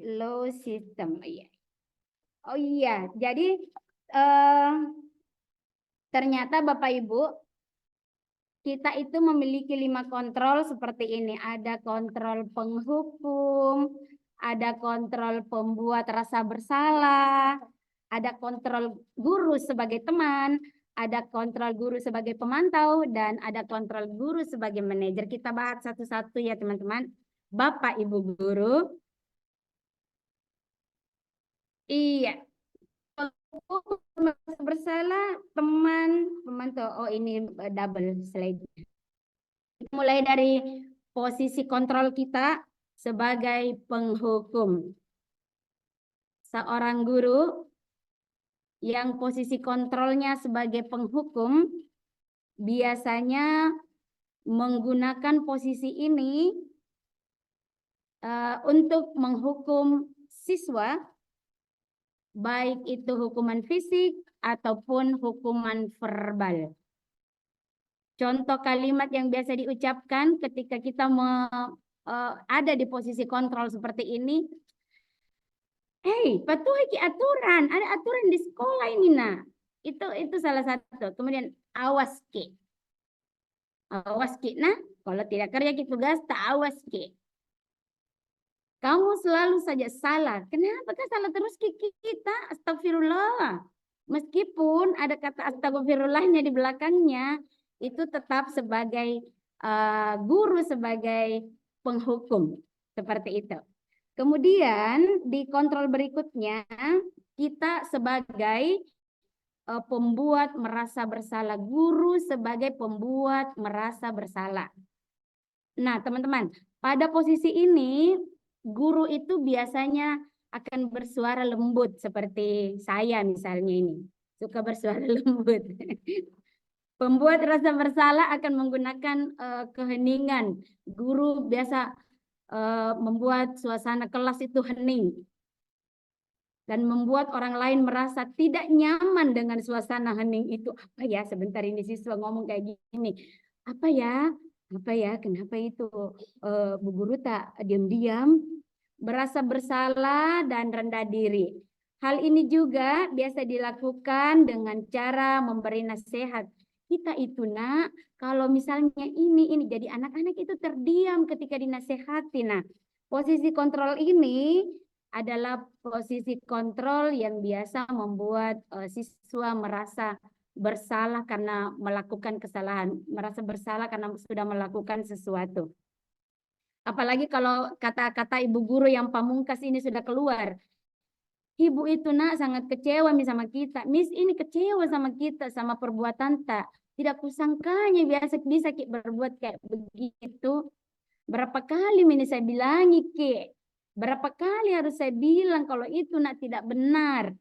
low system, ya. Oh iya, jadi ternyata Bapak Ibu, kita itu memiliki 5 kontrol seperti ini. Ada kontrol penghukum, ada kontrol pembuat rasa bersalah, ada kontrol guru sebagai teman, ada kontrol guru sebagai pemantau, dan ada kontrol guru sebagai manajer. Kita bahas satu-satu ya teman-teman. Bapak Ibu guru. Iya. Bersalah teman pemantau. Oh ini double slide. Mulai dari posisi kontrol kita sebagai penghukum. Seorang guru yang posisi kontrolnya sebagai penghukum biasanya menggunakan posisi ini untuk menghukum siswa, baik itu hukuman fisik ataupun hukuman verbal. Contoh kalimat yang biasa diucapkan ketika kita ada di posisi kontrol seperti ini. Hei, patuhi ki aturan, ada aturan di sekolah ini nah. Itu salah satu. Kemudian awas ki. Awas ki nah, kalau tidak kerja ki tugas tak awas ki. Kamu selalu saja salah. Kenapa kan salah terus kita? Astagfirullah. Meskipun ada kata astagfirullahnya di belakangnya, itu tetap sebagai guru sebagai penghukum, seperti itu. Kemudian di kontrol berikutnya kita sebagai pembuat merasa bersalah, guru sebagai pembuat merasa bersalah. Nah, teman-teman, pada posisi ini guru itu biasanya akan bersuara lembut seperti saya misalnya ini, suka bersuara lembut. Pembuat rasa bersalah akan menggunakan keheningan. Guru biasa membuat suasana kelas itu hening dan membuat orang lain merasa tidak nyaman dengan suasana hening itu. Apa ya, sebentar ini siswa ngomong kayak gini. Apa ya? Kenapa itu Bu Guru tak diam-diam? Berasa bersalah dan rendah diri. Hal ini juga biasa dilakukan dengan cara memberi nasihat. Kita itu nak, kalau misalnya ini jadi anak-anak itu terdiam ketika dinasehati. Nah, posisi kontrol ini adalah posisi kontrol yang biasa membuat siswa merasa bersalah karena melakukan kesalahan, merasa bersalah karena sudah melakukan sesuatu. Apalagi kalau kata-kata ibu guru yang pamungkas ini sudah keluar. Ibu itu nak sangat kecewa sama kita. Miss ini kecewa sama kita, sama perbuatan tak. Tidak kusangkanya biasa bisa berbuat kayak begitu. Berapa kali ini saya bilangi Ki. Berapa kali harus saya bilang kalau itu nak tidak benar.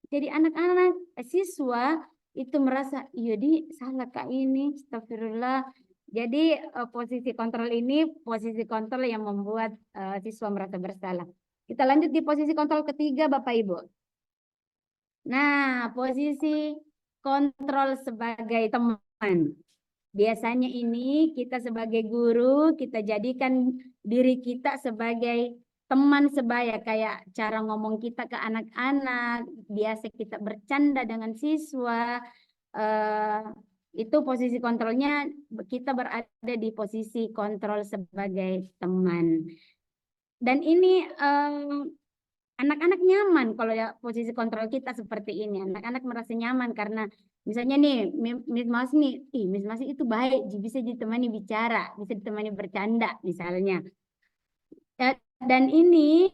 Jadi anak-anak siswa itu merasa, iya di salah kak ini, astagfirullah. Jadi posisi kontrol ini posisi kontrol yang membuat siswa merasa bersalah. Kita lanjut di posisi kontrol ketiga Bapak Ibu. Nah, posisi kontrol sebagai teman. Biasanya ini kita sebagai guru, kita jadikan diri kita sebagai teman sebaya, kayak cara ngomong kita ke anak-anak, biasa kita bercanda dengan siswa, itu posisi kontrolnya kita berada di posisi kontrol sebagai teman. Dan ini anak-anak nyaman kalau ya posisi kontrol kita seperti ini. Anak-anak merasa nyaman karena misalnya nih Miss Mas nih, Miss Mas itu baik, bisa ditemani bicara, bisa ditemani bercanda misalnya. Dan ini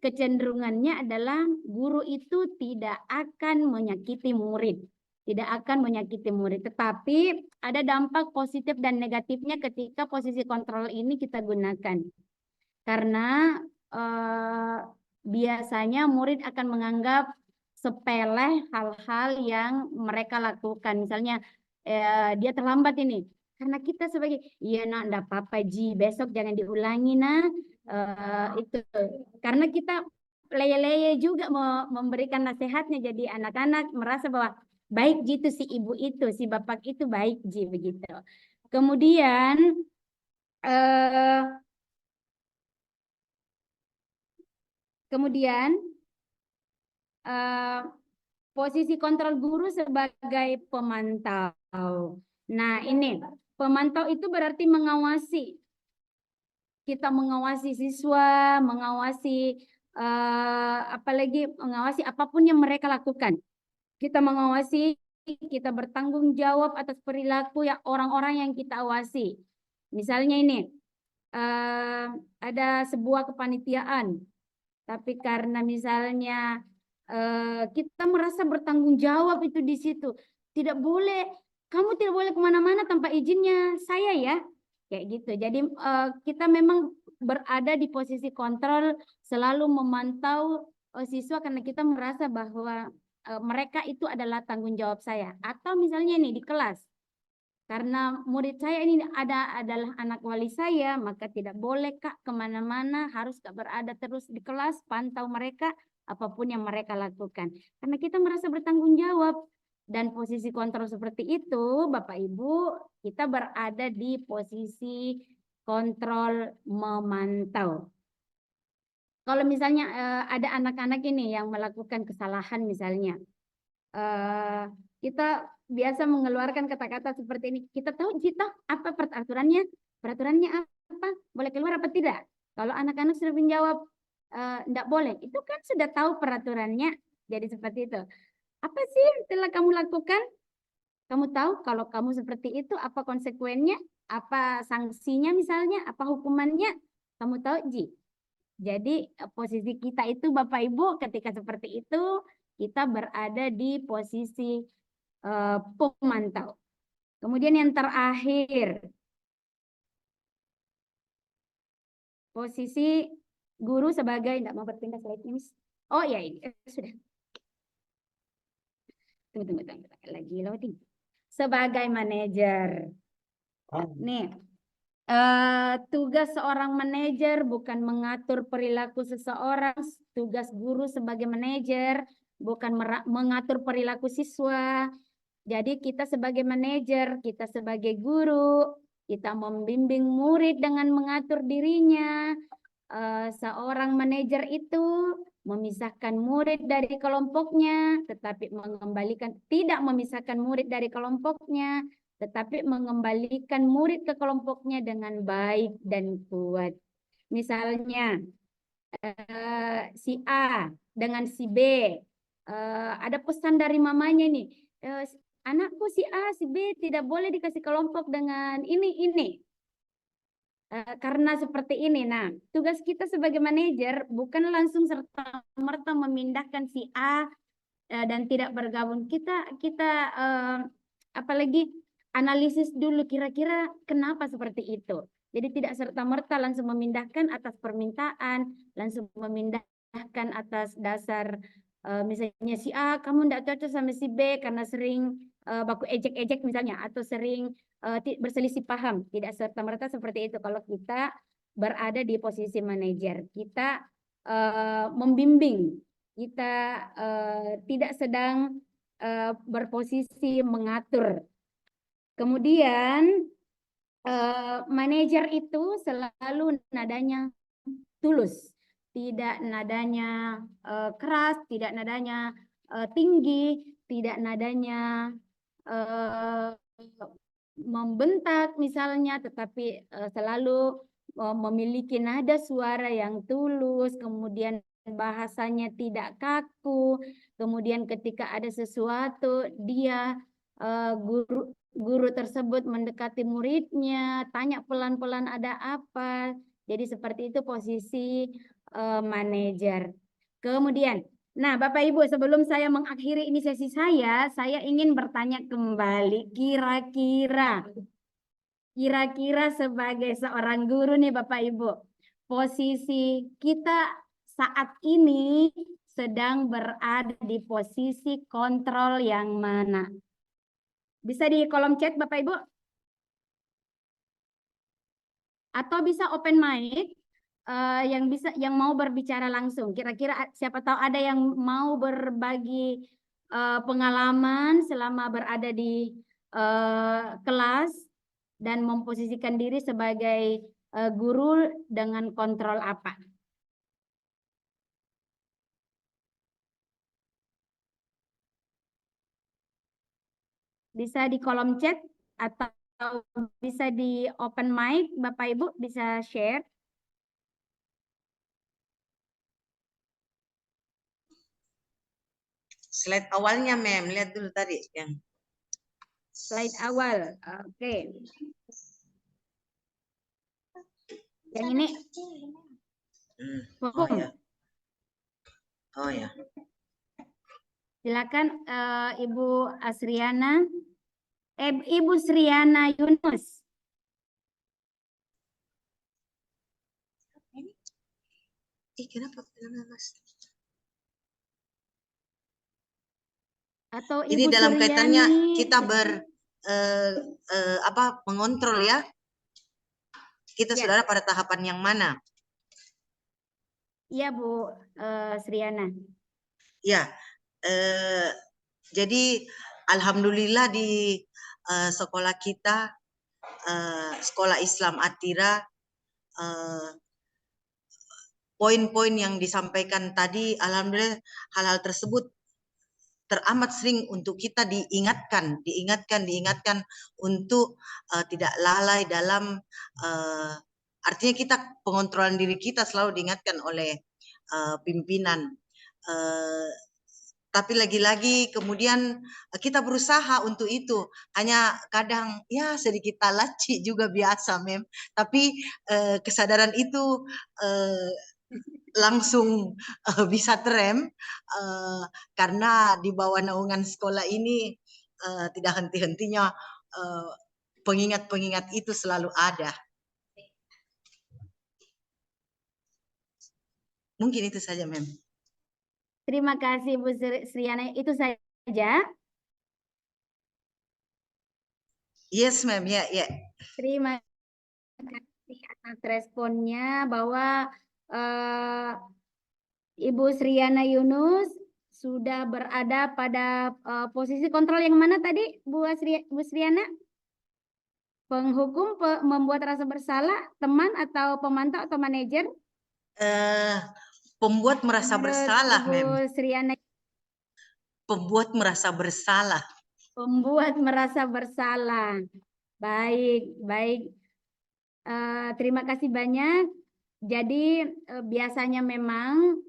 kecenderungannya adalah guru itu tidak akan menyakiti murid. Tidak akan menyakiti murid. Tetapi ada dampak positif dan negatifnya ketika posisi kontrol ini kita gunakan. Karena biasanya murid akan menganggap sepele hal-hal yang mereka lakukan. Misalnya dia terlambat ini. Karena kita sebagai, iya nak, enggak apa-apa Ji, besok jangan diulangi nak. Itu karena kita leye-leye juga memberikan nasihatnya, jadi anak-anak merasa bahwa baik Ji itu si ibu itu, si bapak itu baik Ji, begitu. Kemudian posisi kontrol guru sebagai pemantau. Nah, ini pemantau itu berarti mengawasi. Kita mengawasi siswa, mengawasi apalagi mengawasi apapun yang mereka lakukan. Kita mengawasi, kita bertanggung jawab atas perilaku ya orang-orang yang kita awasi. Misalnya ini ada sebuah kepanitiaan, tapi karena misalnya kita merasa bertanggung jawab itu di situ, kamu tidak boleh kemana-mana tanpa izinnya saya ya. Kayak gitu. Jadi kita memang berada di posisi kontrol, selalu memantau siswa karena kita merasa bahwa mereka itu adalah tanggung jawab saya. Atau misalnya nih di kelas, karena murid saya ini adalah anak wali saya, maka tidak boleh Kak kemana-mana, harus Kak berada terus di kelas, pantau mereka apapun yang mereka lakukan. Karena kita merasa bertanggung jawab. Dan posisi kontrol seperti itu, Bapak Ibu, kita berada di posisi kontrol memantau. Kalau misalnya ada anak-anak ini yang melakukan kesalahan misalnya, kita biasa mengeluarkan kata-kata seperti ini. Kita tahu apa peraturannya? Peraturannya apa? Boleh keluar apa tidak? Kalau anak-anak sudah menjawab tidak boleh, itu kan sudah tahu peraturannya. Jadi seperti itu. Apa sih yang telah kamu lakukan? Kamu tahu kalau kamu seperti itu apa konsekuensinya? Apa sanksinya misalnya? Apa hukumannya? Kamu tahu, Ji? Jadi posisi kita itu Bapak Ibu ketika seperti itu kita berada di posisi pemantau. Kemudian yang terakhir, posisi guru sebagai, tidak mau berpindah slide-nya, Miss. Oh ya ini sudah. Tunggu lagi loading. Sebagai manajer. Nih, tugas seorang manajer bukan mengatur perilaku seseorang. Tugas guru sebagai manajer bukan mengatur perilaku siswa. Jadi kita sebagai manajer, kita sebagai guru, kita membimbing murid dengan mengatur dirinya. Seorang manajer itu memisahkan murid dari kelompoknya, tetapi tidak memisahkan murid dari kelompoknya, tetapi mengembalikan murid ke kelompoknya dengan baik dan kuat. Misalnya si A dengan si B, ada pesan dari mamanya nih, anakku si A, si B tidak boleh dikasih kelompok dengan ini. Karena seperti ini. Nah, tugas kita sebagai manajer bukan langsung serta-merta memindahkan si A dan tidak bergabung. Kita apalagi analisis dulu kira-kira kenapa seperti itu. Jadi tidak serta-merta langsung memindahkan atas permintaan, langsung memindahkan atas dasar misalnya si A kamu tidak cocok sama si B karena sering baku ejek-ejek misalnya, atau sering berselisih paham. Tidak serta-merta seperti itu. Kalau kita berada di posisi manajer, kita membimbing, kita tidak sedang berposisi mengatur. Kemudian manajer itu selalu nadanya tulus, tidak nadanya keras, tidak nadanya tinggi, tidak nadanya membentak misalnya, tetapi selalu memiliki nada suara yang tulus, kemudian bahasanya tidak kaku, kemudian ketika ada sesuatu dia guru tersebut mendekati muridnya, tanya pelan-pelan ada apa. Jadi seperti itu posisi manajer. Kemudian, nah Bapak Ibu, sebelum saya mengakhiri ini sesi saya ingin bertanya kembali, kira-kira sebagai seorang guru nih Bapak Ibu, posisi kita saat ini sedang berada di posisi kontrol yang mana? Bisa di kolom chat Bapak Ibu? Atau bisa open mic, yang mau berbicara langsung. Kira-kira siapa tahu ada yang mau berbagi pengalaman selama berada di kelas dan memposisikan diri sebagai guru dengan kontrol apa? Bisa di kolom chat atau bisa di open mic, Bapak Ibu bisa share. Slide awalnya, Mem, lihat dulu tadi yang slide awal. Oke. Yang ini. Oh ya. Oh ya. Silakan Ibu Asriana. Ibu Sriana Yunus. Kenapa filmnya, Mas? Atau ini Ibu dalam Suryani, kaitannya kita mengontrol ya. Kita saudara pada tahapan yang mana? Iya Bu Sriana. Ya, jadi alhamdulillah di sekolah kita, Sekolah Islam Atira, poin-poin yang disampaikan tadi, alhamdulillah hal-hal tersebut teramat sering untuk kita diingatkan untuk tidak lalai dalam artinya kita pengontrolan diri kita selalu diingatkan oleh pimpinan. Tapi lagi-lagi kemudian kita berusaha untuk itu. Hanya kadang ya sedikit laci juga biasa, Mem. Tapi kesadaran itu langsung bisa terem karena di bawah naungan sekolah ini tidak henti-hentinya pengingat-pengingat itu selalu ada. Mungkin itu saja, Mem. Terima kasih Bu Sriana. Itu saja. Yes, Mem. Ya, ya. Terima kasih atas responnya bahwa Ibu Sriana Yunus sudah berada pada posisi kontrol yang mana tadi, Bu Sriana? Penghukum, membuat rasa bersalah, teman atau pemantau atau manajer? Pembuat merasa bersalah, Ibu Mem. Sriana. Pembuat merasa bersalah. Pembuat merasa bersalah. Baik, baik. Terima kasih banyak. Jadi biasanya memang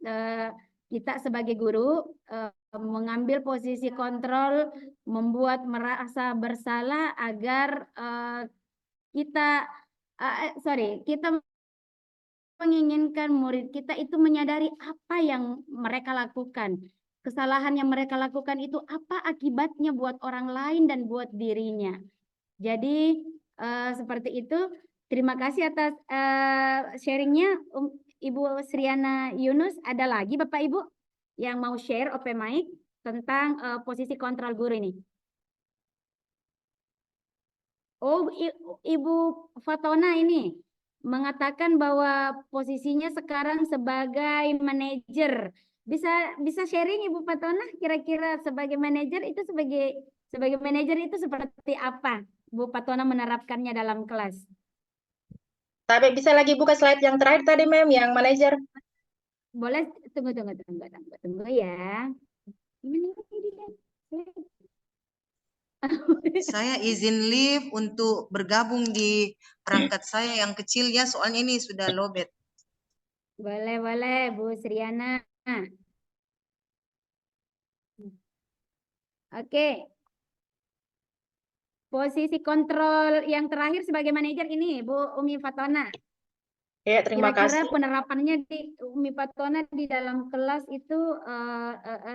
kita sebagai guru mengambil posisi kontrol, membuat merasa bersalah agar kita menginginkan murid kita itu menyadari apa yang mereka lakukan. Kesalahan yang mereka lakukan itu apa akibatnya buat orang lain dan buat dirinya. Jadi seperti itu. Terima kasih atas sharingnya Ibu Sriana Yunus. Ada lagi Bapak Ibu yang mau share open mic tentang posisi kontrol guru ini? Oh, Ibu Fatona ini mengatakan bahwa posisinya sekarang sebagai manajer. Bisa sharing Ibu Fatona kira-kira sebagai manajer itu sebagai manajer itu seperti apa Bu Fatona menerapkannya dalam kelas? Tapi bisa lagi buka slide yang terakhir tadi, Mem, yang manajer. Boleh, tunggu ya. Saya izin leave untuk bergabung di perangkat saya yang kecil ya, soalnya ini sudah lowbat. Boleh, Bu Sriana. Oke. Posisi kontrol yang terakhir sebagai manajer ini, Bu Umi Fatona. Ya, terima Kira-kira kasih. penerapannya di Umi Fatona di dalam kelas itu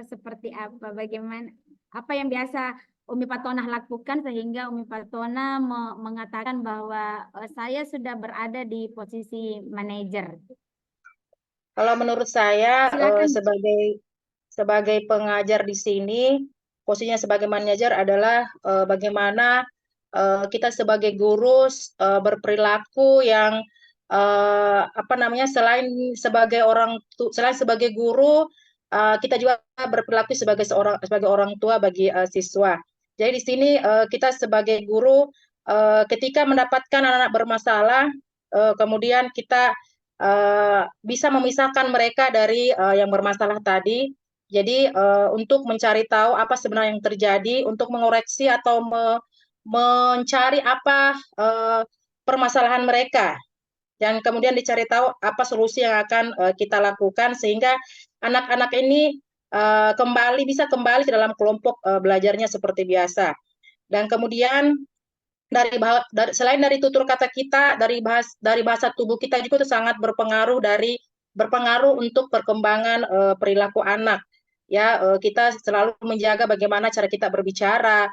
seperti apa? Bagaimana? Apa yang biasa Umi Fatona lakukan sehingga Umi Fatona mengatakan bahwa saya sudah berada di posisi manajer? Kalau menurut saya sebagai pengajar di sini, posisinya sebagai manajer adalah bagaimana kita sebagai guru berperilaku yang selain sebagai guru, kita juga berperilaku sebagai orang tua bagi siswa. Jadi di sini kita sebagai guru ketika mendapatkan anak-anak bermasalah, kemudian kita bisa memisahkan mereka dari yang bermasalah tadi. Jadi untuk mencari tahu apa sebenarnya yang terjadi, untuk mengoreksi atau mencari apa permasalahan mereka, dan kemudian dicari tahu apa solusi yang akan kita lakukan sehingga anak-anak ini bisa kembali ke dalam kelompok belajarnya seperti biasa. Dan kemudian selain dari tutur kata kita, dari bahasa tubuh kita juga itu sangat berpengaruh untuk perkembangan perilaku anak. Ya, kita selalu menjaga bagaimana cara kita berbicara,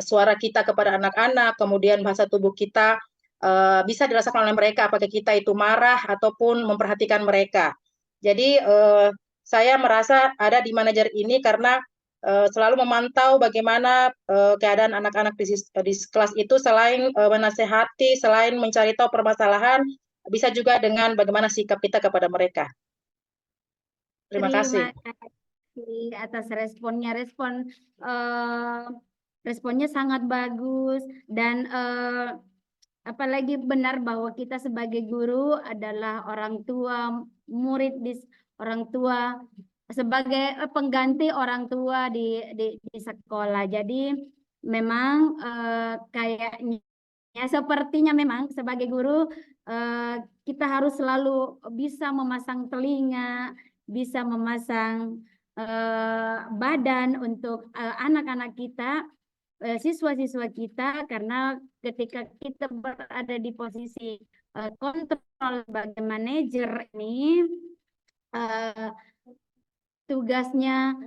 suara kita kepada anak-anak, kemudian bahasa tubuh kita bisa dirasakan oleh mereka apakah kita itu marah ataupun memperhatikan mereka. Jadi saya merasa ada di manajer ini karena selalu memantau bagaimana keadaan anak-anak di kelas itu, selain menasehati, selain mencari tahu permasalahan, bisa juga dengan bagaimana sikap kita kepada mereka. Terima kasih atas responnya. Responnya sangat bagus dan apalagi benar bahwa kita sebagai guru adalah orang tua murid, orang tua sebagai pengganti orang tua di sekolah. Jadi memang kayaknya sepertinya memang sebagai guru kita harus selalu bisa memasang telinga, bisa memasang badan untuk anak-anak kita, siswa-siswa kita, karena ketika kita berada di posisi kontrol sebagai manajer ini, tugasnya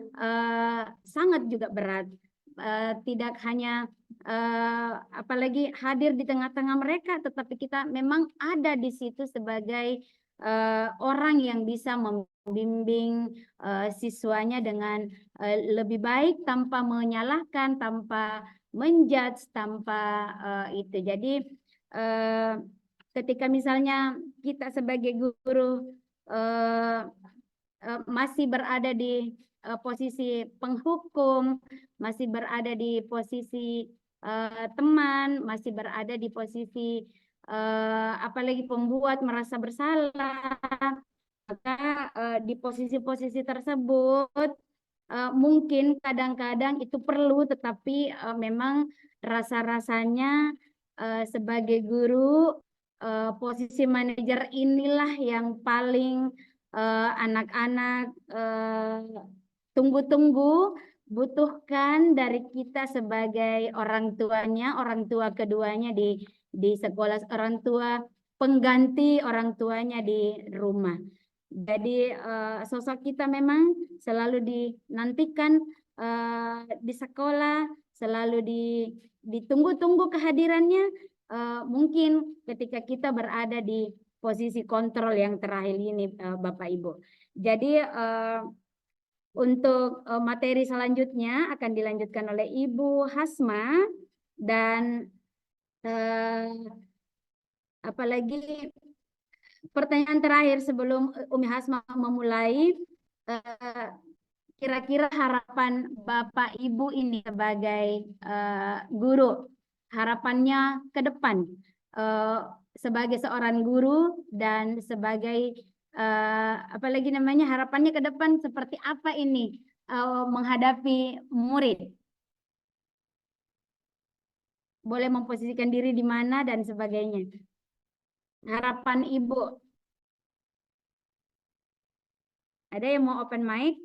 sangat juga berat. Tidak hanya apalagi hadir di tengah-tengah mereka, tetapi kita memang ada di situ sebagai orang yang bisa membimbing siswanya dengan lebih baik tanpa menyalahkan, tanpa menjudge, tanpa itu. Jadi ketika misalnya kita sebagai guru masih berada di posisi penghukum, masih berada di posisi teman, masih berada di posisi apalagi pembuat merasa bersalah, maka di posisi-posisi tersebut mungkin kadang-kadang itu perlu, tetapi memang rasa-rasanya sebagai guru posisi manajer inilah yang paling anak-anak tunggu-tunggu, butuhkan dari kita sebagai orang tuanya, orang tua keduanya di sekolah, orang tua pengganti orang tuanya di rumah. Jadi sosok kita memang selalu dinantikan di sekolah, selalu ditunggu-tunggu kehadirannya. Mungkin ketika kita berada di posisi kontrol yang terakhir ini, Bapak Ibu. Jadi untuk materi selanjutnya akan dilanjutkan oleh Ibu Hasma, dan apalagi pertanyaan terakhir sebelum Umi Hasma memulai, kira-kira harapan Bapak Ibu ini sebagai guru, harapannya ke depan sebagai seorang guru dan sebagai apalagi namanya harapannya ke depan seperti apa ini menghadapi murid. Boleh memposisikan diri di mana dan sebagainya. Harapan Ibu. Ada yang mau open mic?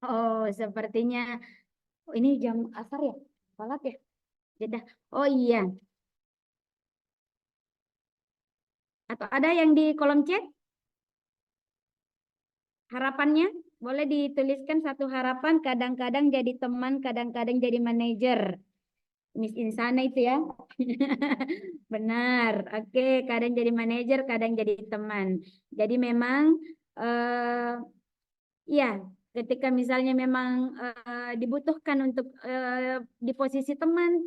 Oh, sepertinya ini jam asar ya? Salat ya? Jeddah. Oh iya. Atau ada yang di kolom chat? Harapannya boleh dituliskan satu harapan, kadang-kadang jadi teman, kadang-kadang jadi manajer. Miss Insana itu ya. Benar. Oke, kadang jadi manajer, kadang jadi teman. Jadi memang ya, ketika misalnya memang dibutuhkan untuk di posisi teman,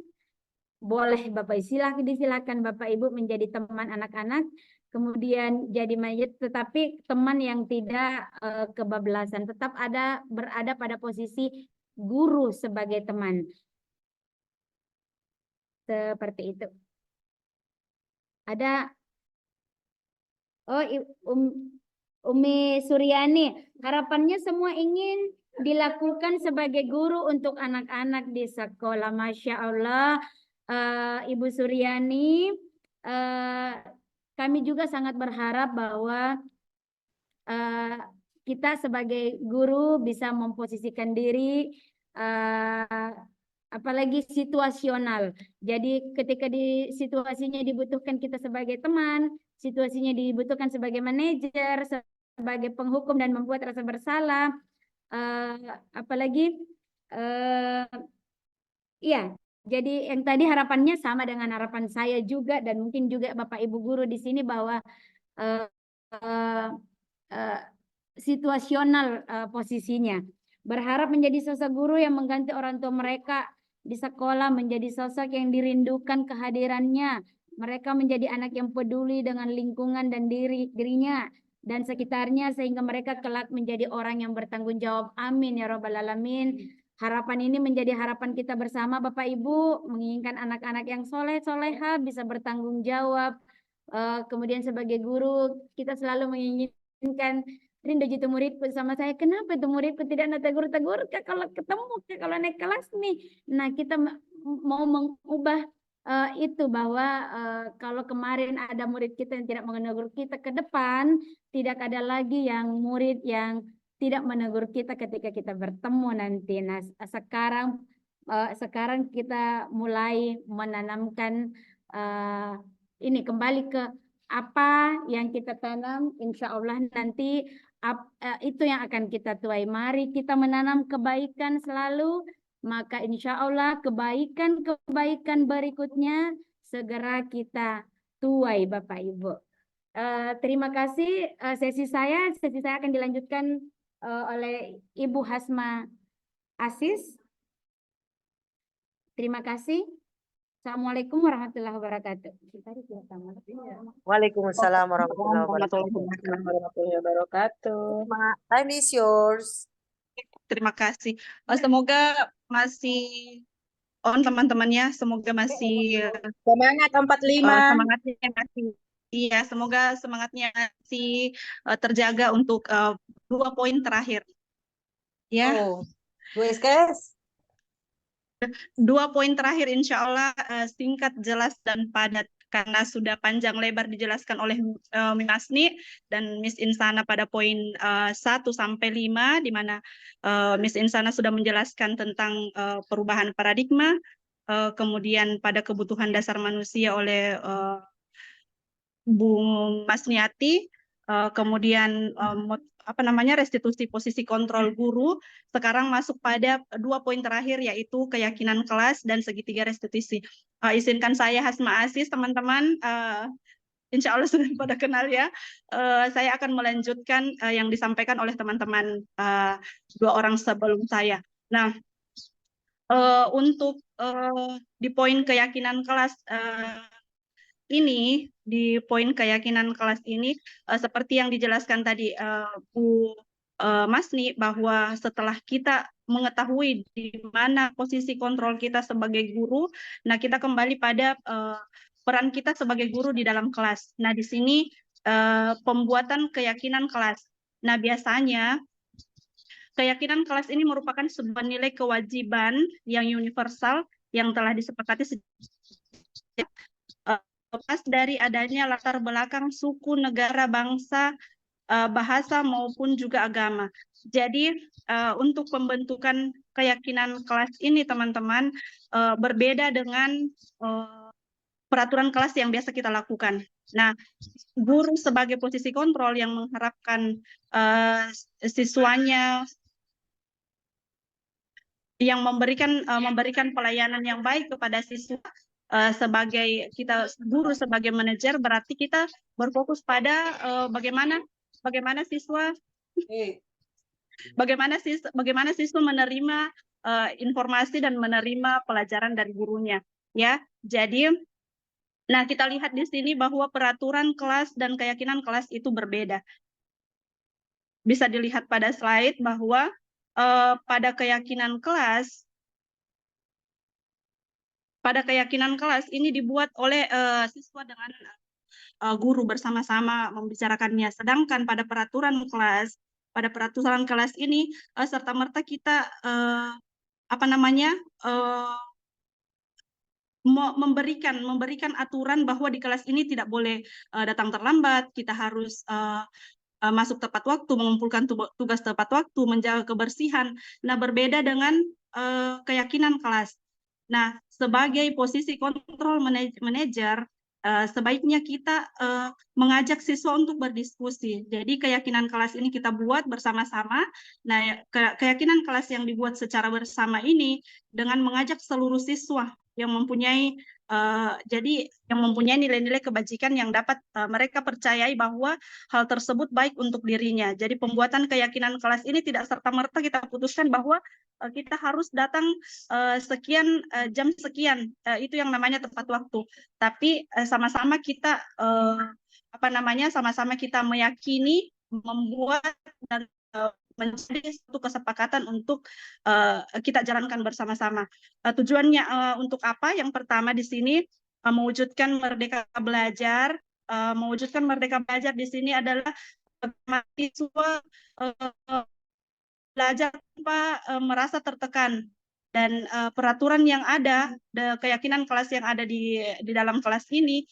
boleh Bapak disilakan Bapak Ibu menjadi teman anak-anak, kemudian jadi manajer, tetapi teman yang tidak kebablasan, tetap berada pada posisi guru sebagai teman. Seperti itu. Ada Umi Suryani, harapannya semua ingin dilakukan sebagai guru untuk anak-anak di sekolah. Masya Allah, Ibu Suryani, kami juga sangat berharap bahwa kita sebagai guru bisa memposisikan diri apalagi situasional. Jadi ketika di situasinya dibutuhkan kita sebagai teman, situasinya dibutuhkan sebagai manajer, sebagai penghukum dan membuat rasa bersalah, apalagi iya. Jadi yang tadi harapannya sama dengan harapan saya juga, dan mungkin juga Bapak Ibu guru di sini, bahwa situasional posisinya. Berharap menjadi sosok guru yang mengganti orang tua mereka di sekolah, menjadi sosok yang dirindukan kehadirannya. Mereka menjadi anak yang peduli dengan lingkungan dan dirinya dan sekitarnya, sehingga mereka kelak menjadi orang yang bertanggung jawab. Amin ya Rabbal Alamin. Harapan ini menjadi harapan kita bersama Bapak Ibu, menginginkan anak-anak yang soleh-soleha bisa bertanggung jawab. Kemudian sebagai guru kita selalu menginginkan Rindu jitu muridku sama saya, kenapa itu muridku tidak negur-tegur kalau ketemu kalau naik kelas nih. Nah, kita mau mengubah itu bahwa kalau kemarin ada murid kita yang tidak menegur kita, ke depan tidak ada lagi yang murid yang tidak menegur kita ketika kita bertemu nanti. Nah, sekarang kita mulai menanamkan ini kembali ke apa yang kita tanam, insya Allah nanti itu yang akan kita tuai. Mari kita menanam kebaikan selalu, maka insya Allah kebaikan-kebaikan berikutnya segera kita tuai Bapak Ibu. Terima kasih. Sesi saya akan dilanjutkan oleh Ibu Hasma Asis. Terima kasih. Assalamualaikum warahmatullahi wabarakatuh. Waalaikumsalam warahmatullahi wabarakatuh. Time is yours. Terima kasih. Semoga masih on teman-temannya. Semoga masih Semangat 45. Semangatnya masih. Iya, semoga semangatnya masih terjaga untuk 2 poin terakhir. Ya. Oh, Bu SKS. 2 poin terakhir insya Allah singkat, jelas, dan padat karena sudah panjang lebar dijelaskan oleh Miss Asni dan Miss Insana pada poin 1 sampai 5, di mana Miss Insana sudah menjelaskan tentang perubahan paradigma, kemudian pada kebutuhan dasar manusia oleh Bu Masniati, kemudian restitusi posisi kontrol guru. Sekarang masuk pada 2 poin terakhir, yaitu keyakinan kelas dan segitiga restitusi. Izinkan saya Hasma Asis, teman-teman, insya Allah sudah pada kenal ya. Saya akan melanjutkan yang disampaikan oleh teman-teman 2 orang sebelum saya. Nah, untuk di poin keyakinan kelas ini, seperti yang dijelaskan tadi Bu Masni, bahwa setelah kita mengetahui di mana posisi kontrol kita sebagai guru, nah kita kembali pada peran kita sebagai guru di dalam kelas. Nah, di sini pembuatan keyakinan kelas. Nah, biasanya keyakinan kelas ini merupakan sebuah nilai kewajiban yang universal yang telah disepakati lepas dari adanya latar belakang suku, negara, bangsa, bahasa maupun juga agama. Jadi untuk pembentukan keyakinan kelas ini, teman-teman, berbeda dengan peraturan kelas yang biasa kita lakukan. Nah, guru sebagai posisi kontrol yang mengharapkan siswanya yang memberikan pelayanan yang baik kepada siswa. Sebagai kita guru, sebagai manajer, berarti kita berfokus pada bagaimana siswa menerima informasi dan menerima pelajaran dari gurunya, ya. Jadi, nah kita lihat di sini bahwa peraturan kelas dan keyakinan kelas itu berbeda. Bisa dilihat pada slide bahwa pada keyakinan kelas ini dibuat oleh siswa dengan guru bersama-sama membicarakannya. Sedangkan pada peraturan kelas ini serta-merta kita memberikan aturan bahwa di kelas ini tidak boleh datang terlambat, kita harus masuk tepat waktu, mengumpulkan tugas tepat waktu, menjaga kebersihan. Nah, berbeda dengan keyakinan kelas. Nah, sebagai posisi kontrol manajer, sebaiknya kita mengajak siswa untuk berdiskusi. Jadi keyakinan kelas ini kita buat bersama-sama. Nah, keyakinan kelas yang dibuat secara bersama ini dengan mengajak seluruh siswa yang mempunyai nilai-nilai kebajikan yang dapat mereka percayai bahwa hal tersebut baik untuk dirinya. Jadi pembuatan keyakinan kelas ini tidak serta-merta kita putuskan bahwa kita harus datang jam sekian, itu yang namanya tepat waktu. Tapi sama-sama kita sama-sama kita meyakini, membuat dan menjadi satu kesepakatan untuk kita jalankan bersama-sama. Tujuannya untuk apa? Yang pertama di sini mewujudkan merdeka belajar. Mewujudkan merdeka belajar di sini adalah mahasiswa belajar tanpa merasa tertekan, dan peraturan yang ada, keyakinan kelas yang ada di dalam kelas ini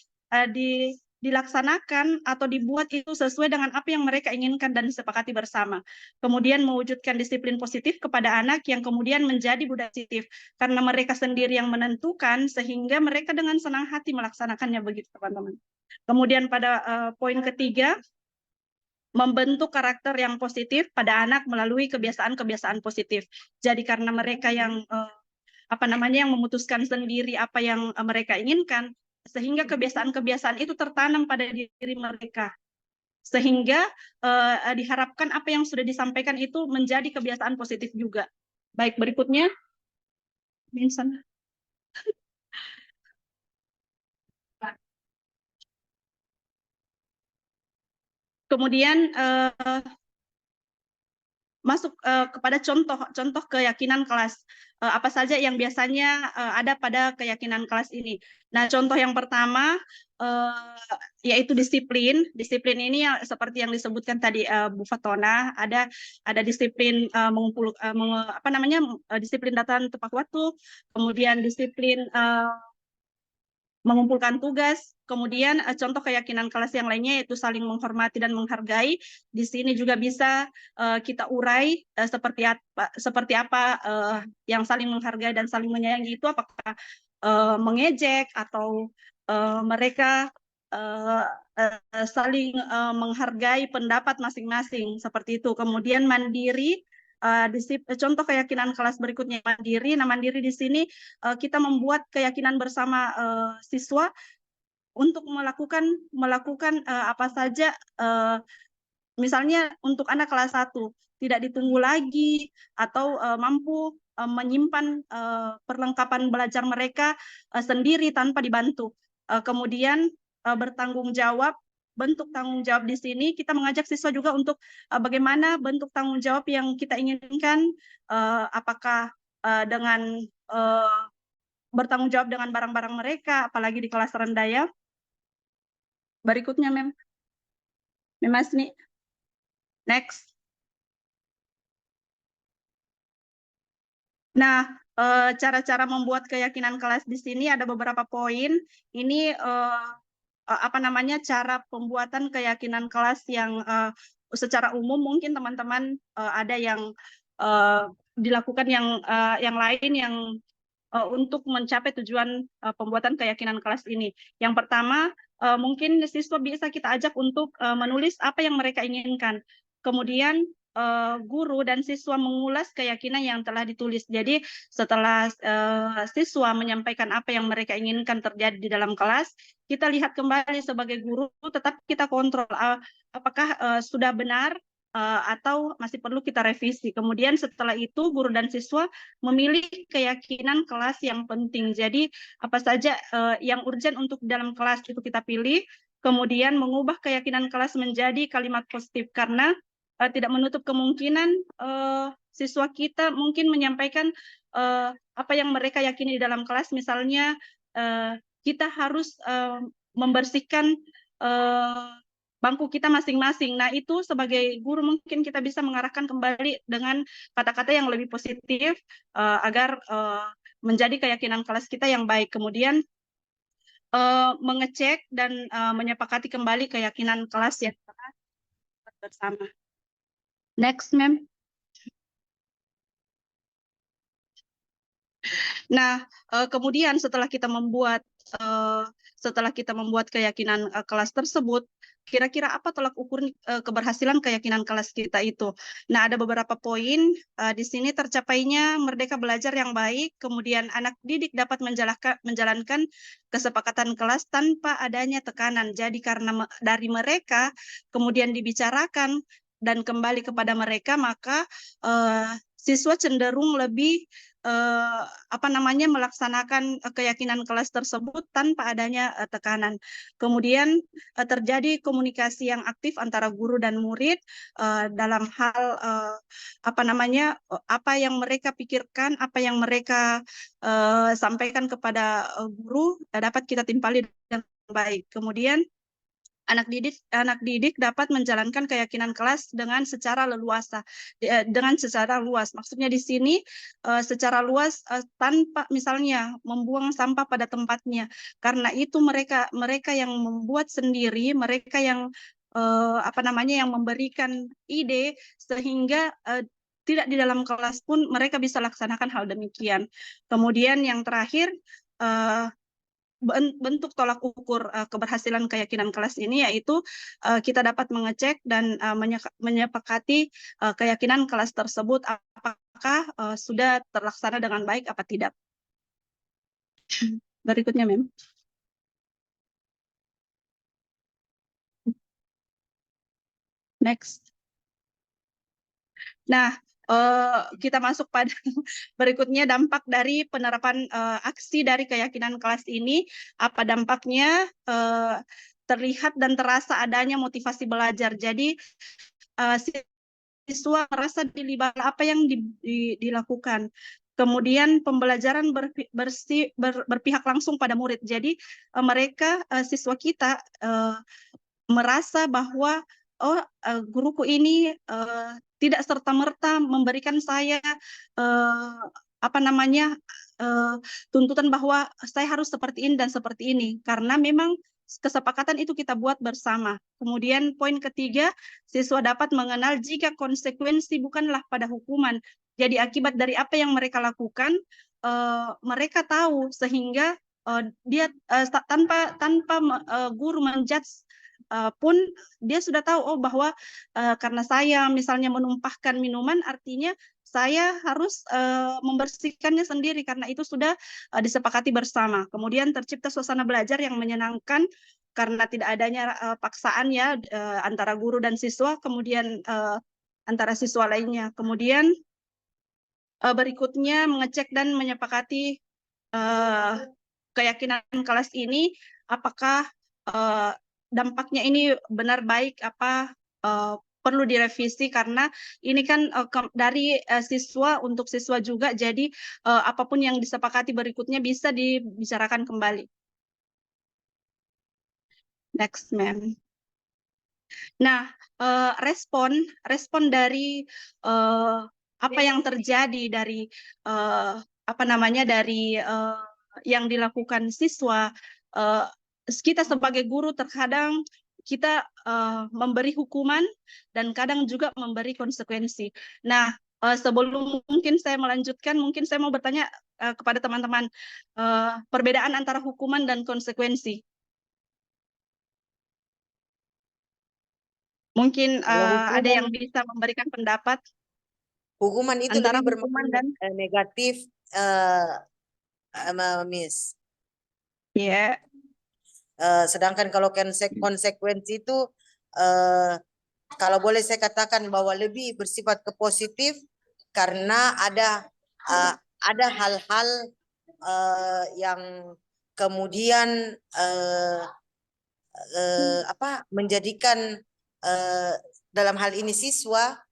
dilaksanakan atau dibuat itu sesuai dengan apa yang mereka inginkan dan disepakati bersama. Kemudian mewujudkan disiplin positif kepada anak yang kemudian menjadi budaya positif karena mereka sendiri yang menentukan, sehingga mereka dengan senang hati melaksanakannya, begitu teman-teman. Kemudian pada poin ketiga, membentuk karakter yang positif pada anak melalui kebiasaan-kebiasaan positif. Jadi karena mereka yang yang memutuskan sendiri apa yang mereka inginkan, sehingga kebiasaan-kebiasaan itu tertanam pada diri mereka. Sehingga diharapkan apa yang sudah disampaikan itu menjadi kebiasaan positif juga. Baik, berikutnya. Vincent. Kemudian masuk kepada contoh keyakinan kelas. Apa saja yang biasanya ada pada keyakinan kelas ini. Nah, contoh yang pertama yaitu disiplin. Disiplin ini seperti yang disebutkan tadi Bu Fatona, ada disiplin disiplin datang tepat waktu, kemudian disiplin mengumpulkan tugas, kemudian contoh keyakinan kelas yang lainnya yaitu saling menghormati dan menghargai. Di sini juga bisa kita urai seperti apa yang saling menghargai dan saling menyayangi itu, apakah mengejek atau mereka saling menghargai pendapat masing-masing, seperti itu. Kemudian mandiri. Contoh keyakinan kelas berikutnya mandiri. Nah, mandiri di sini kita membuat keyakinan bersama siswa untuk melakukan apa saja, misalnya untuk anak kelas 1 tidak ditunggu lagi atau mampu menyimpan perlengkapan belajar mereka sendiri tanpa dibantu. Kemudian bertanggung jawab. Bentuk tanggung jawab di sini kita mengajak siswa juga untuk bagaimana bentuk tanggung jawab yang kita inginkan, apakah dengan bertanggung jawab dengan barang-barang mereka, apalagi di kelas rendah ya. Berikutnya, Mem Asni. Next. Nah, cara-cara membuat keyakinan kelas di sini ada beberapa poin. Ini cara pembuatan keyakinan kelas yang secara umum mungkin teman-teman ada yang dilakukan yang lain yang untuk mencapai tujuan pembuatan keyakinan kelas ini. Yang pertama, mungkin siswa bisa kita ajak untuk menulis apa yang mereka inginkan. Kemudian guru dan siswa mengulas keyakinan yang telah ditulis. Jadi setelah siswa menyampaikan apa yang mereka inginkan terjadi di dalam kelas, kita lihat kembali sebagai guru, tetap kita kontrol apakah sudah benar atau masih perlu kita revisi. Kemudian setelah itu guru dan siswa memilih keyakinan kelas yang penting. Jadi apa saja yang urgent untuk dalam kelas itu kita pilih. Kemudian mengubah keyakinan kelas menjadi kalimat positif, karena tidak menutup kemungkinan siswa kita mungkin menyampaikan apa yang mereka yakini di dalam kelas. Misalnya kita harus membersihkan bangku kita masing-masing. Nah, itu sebagai guru mungkin kita bisa mengarahkan kembali dengan kata-kata yang lebih positif agar menjadi keyakinan kelas kita yang baik. Kemudian mengecek dan menyepakati kembali keyakinan kelas yang telah bersama. Next, Mem. Nah, kemudian setelah kita membuat keyakinan kelas tersebut, kira-kira apa tolak ukur keberhasilan keyakinan kelas kita itu? Nah, ada beberapa poin di sini. Tercapainya merdeka belajar yang baik, kemudian anak didik dapat menjalankan kesepakatan kelas tanpa adanya tekanan. Jadi karena dari mereka kemudian dibicarakan dan kembali kepada mereka, maka siswa cenderung lebih melaksanakan keyakinan kelas tersebut tanpa adanya tekanan. Kemudian terjadi komunikasi yang aktif antara guru dan murid dalam hal apa yang mereka pikirkan, apa yang mereka sampaikan kepada guru dapat kita timpali dengan baik. Kemudian anak didik dapat menjalankan keyakinan kelas dengan secara leluasa, dengan secara luas. Maksudnya di sini secara luas tanpa misalnya membuang sampah pada tempatnya. Karena itu mereka yang membuat sendiri, mereka yang yang memberikan ide sehingga tidak di dalam kelas pun mereka bisa laksanakan hal demikian. Kemudian yang terakhir bentuk tolak ukur keberhasilan keyakinan kelas ini yaitu kita dapat mengecek dan menyepakati keyakinan kelas tersebut apakah sudah terlaksana dengan baik apa tidak. Berikutnya, Mem. Next. Nah, kita masuk pada berikutnya dampak dari penerapan aksi dari keyakinan kelas ini. Apa dampaknya? Terlihat dan terasa adanya motivasi belajar. Jadi siswa merasa dilibatkan apa yang dilakukan. Kemudian pembelajaran berpihak langsung pada murid. Jadi mereka siswa kita merasa bahwa guruku ini tidak serta-merta memberikan saya tuntutan bahwa saya harus seperti ini dan seperti ini, karena memang kesepakatan itu kita buat bersama. Kemudian poin ketiga, siswa dapat mengenal jika konsekuensi bukanlah pada hukuman. Jadi akibat dari apa yang mereka lakukan, mereka tahu sehingga dia tanpa guru menjudge pun dia sudah tahu bahwa karena saya misalnya menumpahkan minuman artinya saya harus membersihkannya sendiri karena itu sudah disepakati bersama. Kemudian tercipta suasana belajar yang menyenangkan karena tidak adanya paksaan ya antara guru dan siswa, kemudian antara siswa lainnya. Kemudian berikutnya mengecek dan menyepakati keyakinan kelas ini apakah dampaknya ini benar baik apa perlu direvisi karena ini kan dari siswa untuk siswa juga, jadi apapun yang disepakati berikutnya bisa dibicarakan kembali. Next, ma'am. Nah, respon dari apa yang terjadi dari yang dilakukan siswa, kita sebagai guru terkadang kita memberi hukuman dan kadang juga memberi konsekuensi. Nah, sebelum mungkin saya melanjutkan, mungkin saya mau bertanya kepada teman-teman perbedaan antara hukuman dan konsekuensi. Mungkin ada yang bisa memberikan pendapat. Hukuman itu antara lebih hukuman bermakna negatif, Miss. Ya. Sedangkan kalau konsekuensi itu kalau boleh saya katakan bahwa lebih bersifat ke positif karena ada hal-hal yang kemudian menjadikan dalam hal ini siswa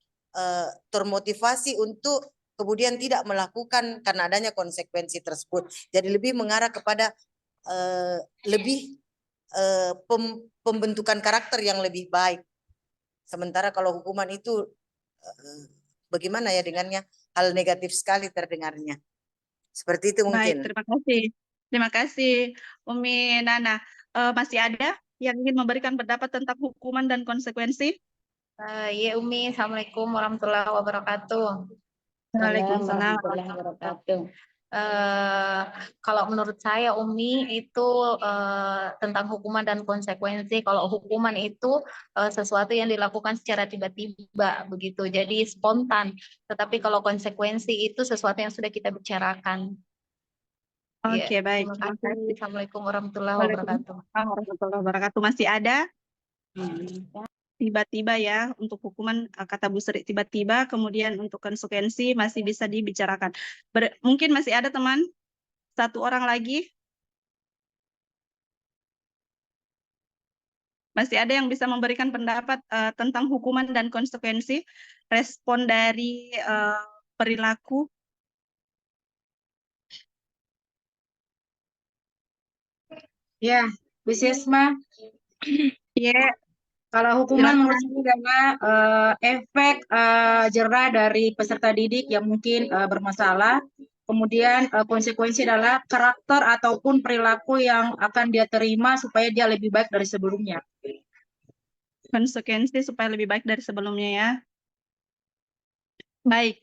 termotivasi untuk kemudian tidak melakukan karena adanya konsekuensi tersebut. Jadi lebih mengarah kepada lebih pembentukan karakter yang lebih baik. Sementara kalau hukuman itu bagaimana ya dengannya, hal negatif sekali terdengarnya. Seperti itu mungkin. Baik, terima kasih. Terima kasih, Umi Nana. Masih ada yang ingin memberikan pendapat tentang hukuman dan konsekuensi? Ya Umi, Assalamualaikum warahmatullahi wabarakatuh. Waalaikumsalam warahmatullahi wabarakatuh. Kalau menurut saya Umi itu tentang hukuman dan konsekuensi. Kalau hukuman itu sesuatu yang dilakukan secara tiba-tiba begitu, jadi spontan. Tetapi kalau konsekuensi itu sesuatu yang sudah kita bicarakan. Oke, baik. Terima kasih. Assalamualaikum warahmatullahi wabarakatuh. Warahmatullahi wabarakatuh. Masih ada? Tiba-tiba ya untuk hukuman kata Bu Sri tiba-tiba, kemudian untuk konsekuensi masih bisa dibicarakan. Mungkin masih ada teman? Satu orang lagi? Masih ada yang bisa memberikan pendapat tentang hukuman dan konsekuensi? Respon dari perilaku? Ya, Bu Sisma. Ya, kalau hukuman menurut saya adalah efek jerah dari peserta didik yang mungkin bermasalah. Kemudian konsekuensi adalah karakter ataupun perilaku yang akan dia terima supaya dia lebih baik dari sebelumnya. Konsekuensi supaya lebih baik dari sebelumnya ya. Baik,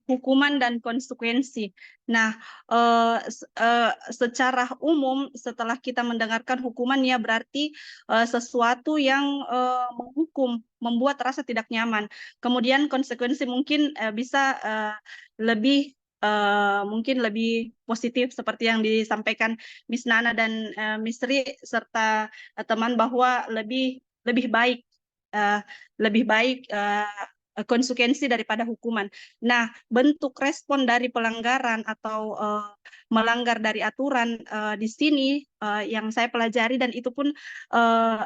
hukuman dan konsekuensi. Nah, secara umum setelah kita mendengarkan hukuman ya berarti sesuatu yang menghukum, membuat rasa tidak nyaman. Kemudian konsekuensi mungkin bisa lebih mungkin lebih positif seperti yang disampaikan Miss Nana dan Miss Ri serta teman bahwa lebih baik konsekuensi daripada hukuman. Nah, bentuk respon dari pelanggaran atau melanggar dari aturan di sini yang saya pelajari dan itu pun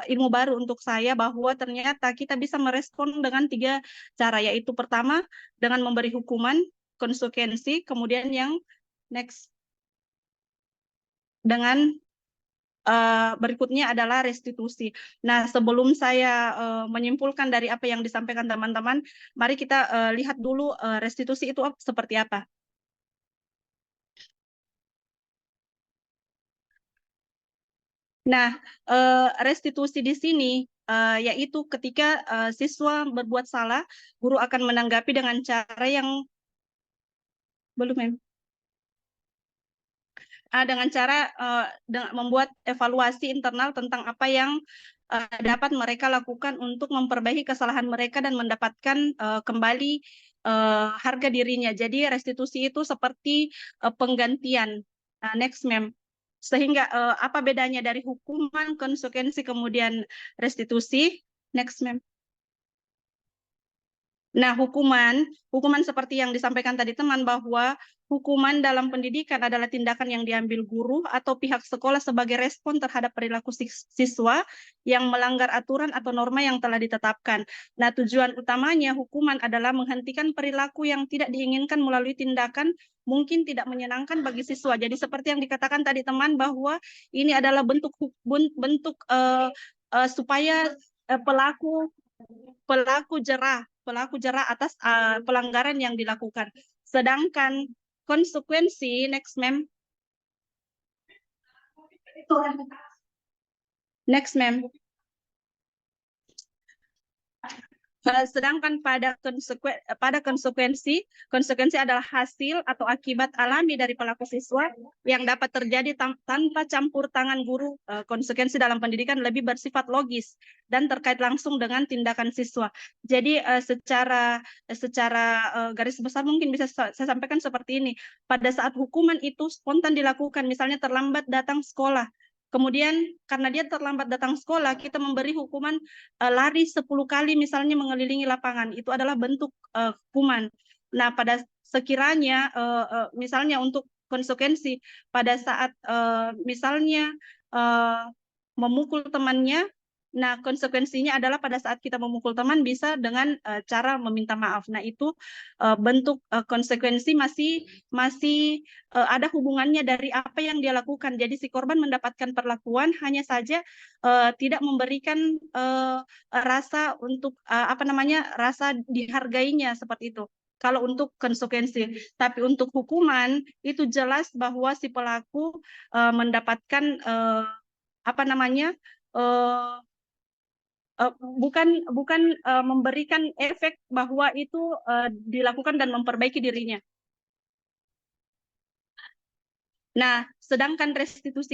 ilmu baru untuk saya bahwa ternyata kita bisa merespon dengan 3 cara, yaitu pertama dengan memberi hukuman, konsekuensi, kemudian yang next dengan berikutnya adalah restitusi. Nah, sebelum saya menyimpulkan dari apa yang disampaikan teman-teman, mari kita lihat dulu restitusi itu seperti apa. Nah, restitusi di sini yaitu ketika siswa berbuat salah, guru akan menanggapi dengan cara yang belum dengan cara membuat evaluasi internal tentang apa yang dapat mereka lakukan untuk memperbaiki kesalahan mereka dan mendapatkan kembali harga dirinya. Jadi restitusi itu seperti penggantian. Next, ma'am. Sehingga apa bedanya dari hukuman, konsekuensi, kemudian restitusi? Next, ma'am. Nah, hukuman seperti yang disampaikan tadi teman bahwa hukuman dalam pendidikan adalah tindakan yang diambil guru atau pihak sekolah sebagai respon terhadap perilaku siswa yang melanggar aturan atau norma yang telah ditetapkan. Nah, tujuan utamanya hukuman adalah menghentikan perilaku yang tidak diinginkan melalui tindakan mungkin tidak menyenangkan bagi siswa. Jadi seperti yang dikatakan tadi teman bahwa ini adalah bentuk supaya pelaku jerah atas pelanggaran yang dilakukan. Sedangkan konsekuensi, next ma'am. Next ma'am. Sedangkan pada konsekuensi adalah hasil atau akibat alami dari perilaku siswa yang dapat terjadi tanpa campur tangan guru. Konsekuensi dalam pendidikan lebih bersifat logis dan terkait langsung dengan tindakan siswa. Jadi secara garis besar mungkin bisa saya sampaikan seperti ini. Pada saat hukuman itu spontan dilakukan, misalnya terlambat datang sekolah. Kemudian karena dia terlambat datang sekolah, kita memberi hukuman lari 10 kali misalnya mengelilingi lapangan. Itu adalah bentuk hukuman. Nah, pada sekiranya misalnya untuk konsekuensi pada saat misalnya memukul temannya, nah konsekuensinya adalah pada saat kita memukul teman bisa dengan cara meminta maaf. Nah, itu bentuk konsekuensi masih ada hubungannya dari apa yang dia lakukan. Jadi si korban mendapatkan perlakuan hanya saja tidak memberikan rasa untuk rasa dihargainya seperti itu. Kalau untuk konsekuensi, tapi untuk hukuman itu jelas bahwa si pelaku mendapatkan bukan memberikan efek bahwa itu dilakukan dan memperbaiki dirinya. Nah, sedangkan restitusi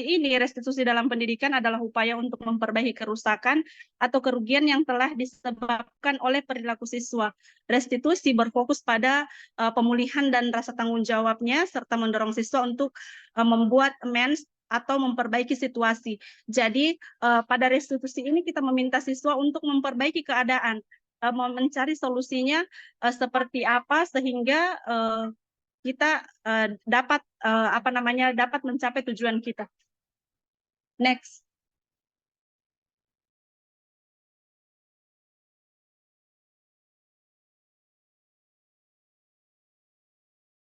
dalam pendidikan adalah upaya untuk memperbaiki kerusakan atau kerugian yang telah disebabkan oleh perilaku siswa. Restitusi berfokus pada pemulihan dan rasa tanggung jawabnya, serta mendorong siswa untuk membuat amends atau memperbaiki situasi. Jadi, pada restitusi ini kita meminta siswa untuk memperbaiki keadaan, mencari solusinya seperti apa sehingga kita dapat dapat mencapai tujuan kita. Next.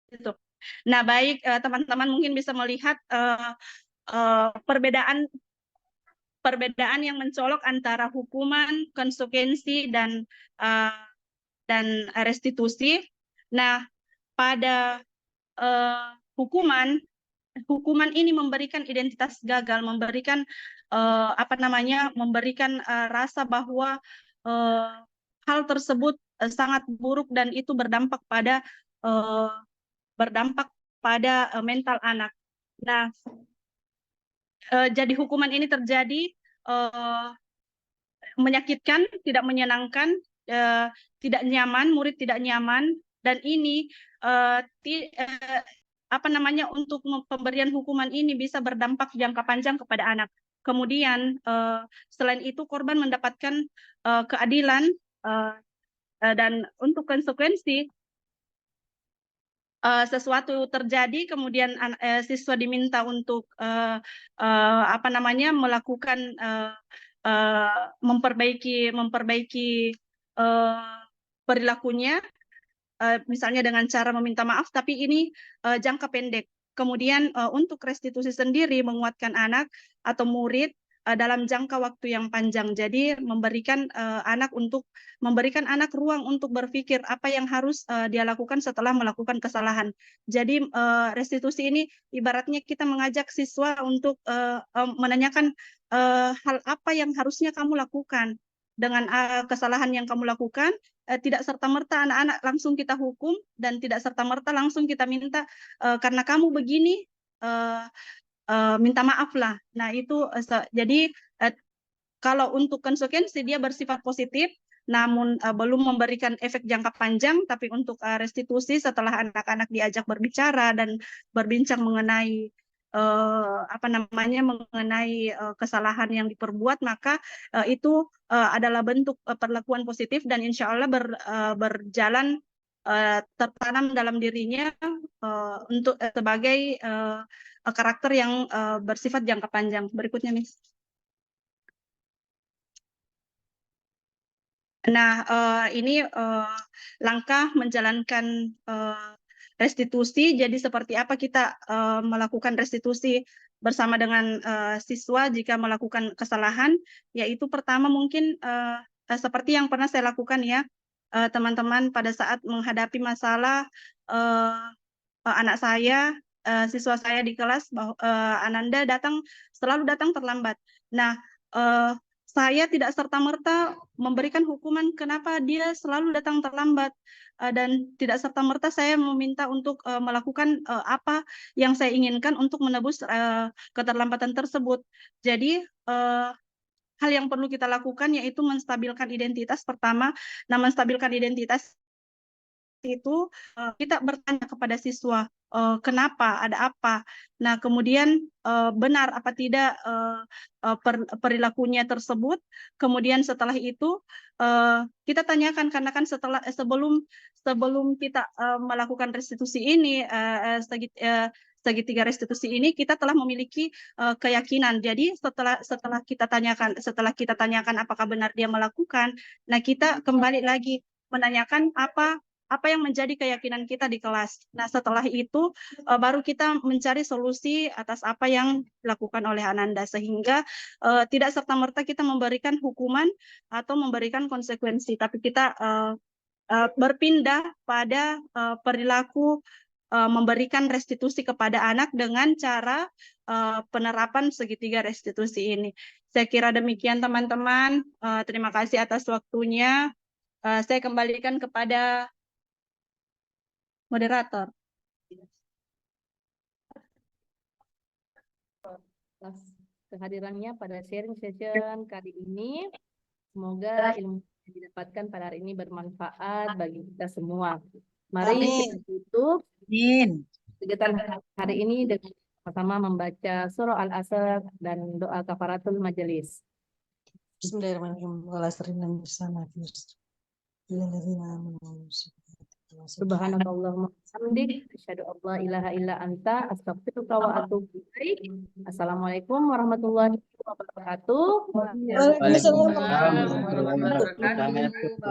Itu. Nah, baik teman-teman mungkin bisa melihat perbedaan perbedaan yang mencolok antara hukuman, konsekuensi, dan restitusi. Nah, pada hukuman ini memberikan identitas gagal, memberikan memberikan rasa bahwa hal tersebut sangat buruk dan itu berdampak pada mental anak. Nah, jadi hukuman ini terjadi menyakitkan, tidak menyenangkan, tidak nyaman, murid tidak nyaman, dan ini untuk pemberian hukuman ini bisa berdampak jangka panjang kepada anak. Kemudian selain itu korban mendapatkan keadilan, dan untuk konsekuensi sesuatu terjadi, kemudian siswa diminta untuk melakukan memperbaiki perilakunya, misalnya dengan cara meminta maaf, tapi ini jangka pendek. Kemudian untuk restitusi sendiri menguatkan anak atau murid dalam jangka waktu yang panjang. Jadi memberikan anak ruang untuk berpikir apa yang harus dia lakukan setelah melakukan kesalahan. Jadi restitusi ini ibaratnya kita mengajak siswa untuk menanyakan hal apa yang harusnya kamu lakukan dengan kesalahan yang kamu lakukan. Tidak serta-merta anak-anak langsung kita hukum dan tidak serta-merta langsung kita minta karena kamu begini minta maaf lah. Nah itu jadi kalau untuk konsekuensi dia bersifat positif, namun belum memberikan efek jangka panjang. Tapi untuk restitusi setelah anak-anak diajak berbicara dan berbincang mengenai kesalahan yang diperbuat, maka itu adalah bentuk perlakuan positif dan insya Allah berjalan tertanam dalam dirinya untuk sebagai karakter yang bersifat jangka panjang. Berikutnya, Miss. Nah, ini langkah menjalankan restitusi. Jadi seperti apa kita melakukan restitusi bersama dengan siswa jika melakukan kesalahan, yaitu pertama mungkin seperti yang pernah saya lakukan ya, teman-teman, pada saat menghadapi masalah anak saya, siswa saya di kelas, Ananda selalu datang terlambat. Nah, saya tidak serta-merta memberikan hukuman kenapa dia selalu datang terlambat, dan tidak serta-merta saya meminta untuk melakukan apa yang saya inginkan untuk menebus keterlambatan tersebut. Jadi hal yang perlu kita lakukan yaitu menstabilkan identitas pertama. Nah, menstabilkan identitas itu kita bertanya kepada siswa kenapa, ada apa. Nah, kemudian benar apa tidak perilakunya tersebut. Kemudian setelah itu kita tanyakan, karena kan sebelum kita melakukan restitusi ini, segitiga restitusi ini kita telah memiliki keyakinan. Jadi setelah kita tanyakan apakah benar dia melakukan, nah kita kembali lagi menanyakan apa yang menjadi keyakinan kita di kelas. Nah, setelah itu baru kita mencari solusi atas apa yang dilakukan oleh Ananda, sehingga tidak serta-merta kita memberikan hukuman atau memberikan konsekuensi, tapi kita berpindah pada perilaku memberikan restitusi kepada anak dengan cara penerapan segitiga restitusi ini. Saya kira demikian, teman-teman. Terima kasih atas waktunya. Saya kembalikan kepada moderator. Atas kehadirannya pada sharing session kali ini. Semoga ilmu yang didapatkan pada hari ini bermanfaat bagi kita semua. Mari kita tutup kegiatan hari ini dengan sama-sama membaca surah Al-Asr dan doa kafaratul majelis. Bismillahirrahmanirrahim. Subhanakallahumma wa bihamdik, asyhadu an la ilaha illa anta, astaghfiruka wa atubu ilaik. Assalamualaikum warahmatullahi wabarakatuh. Waalaikumsalam warahmatullahi wabarakatuh.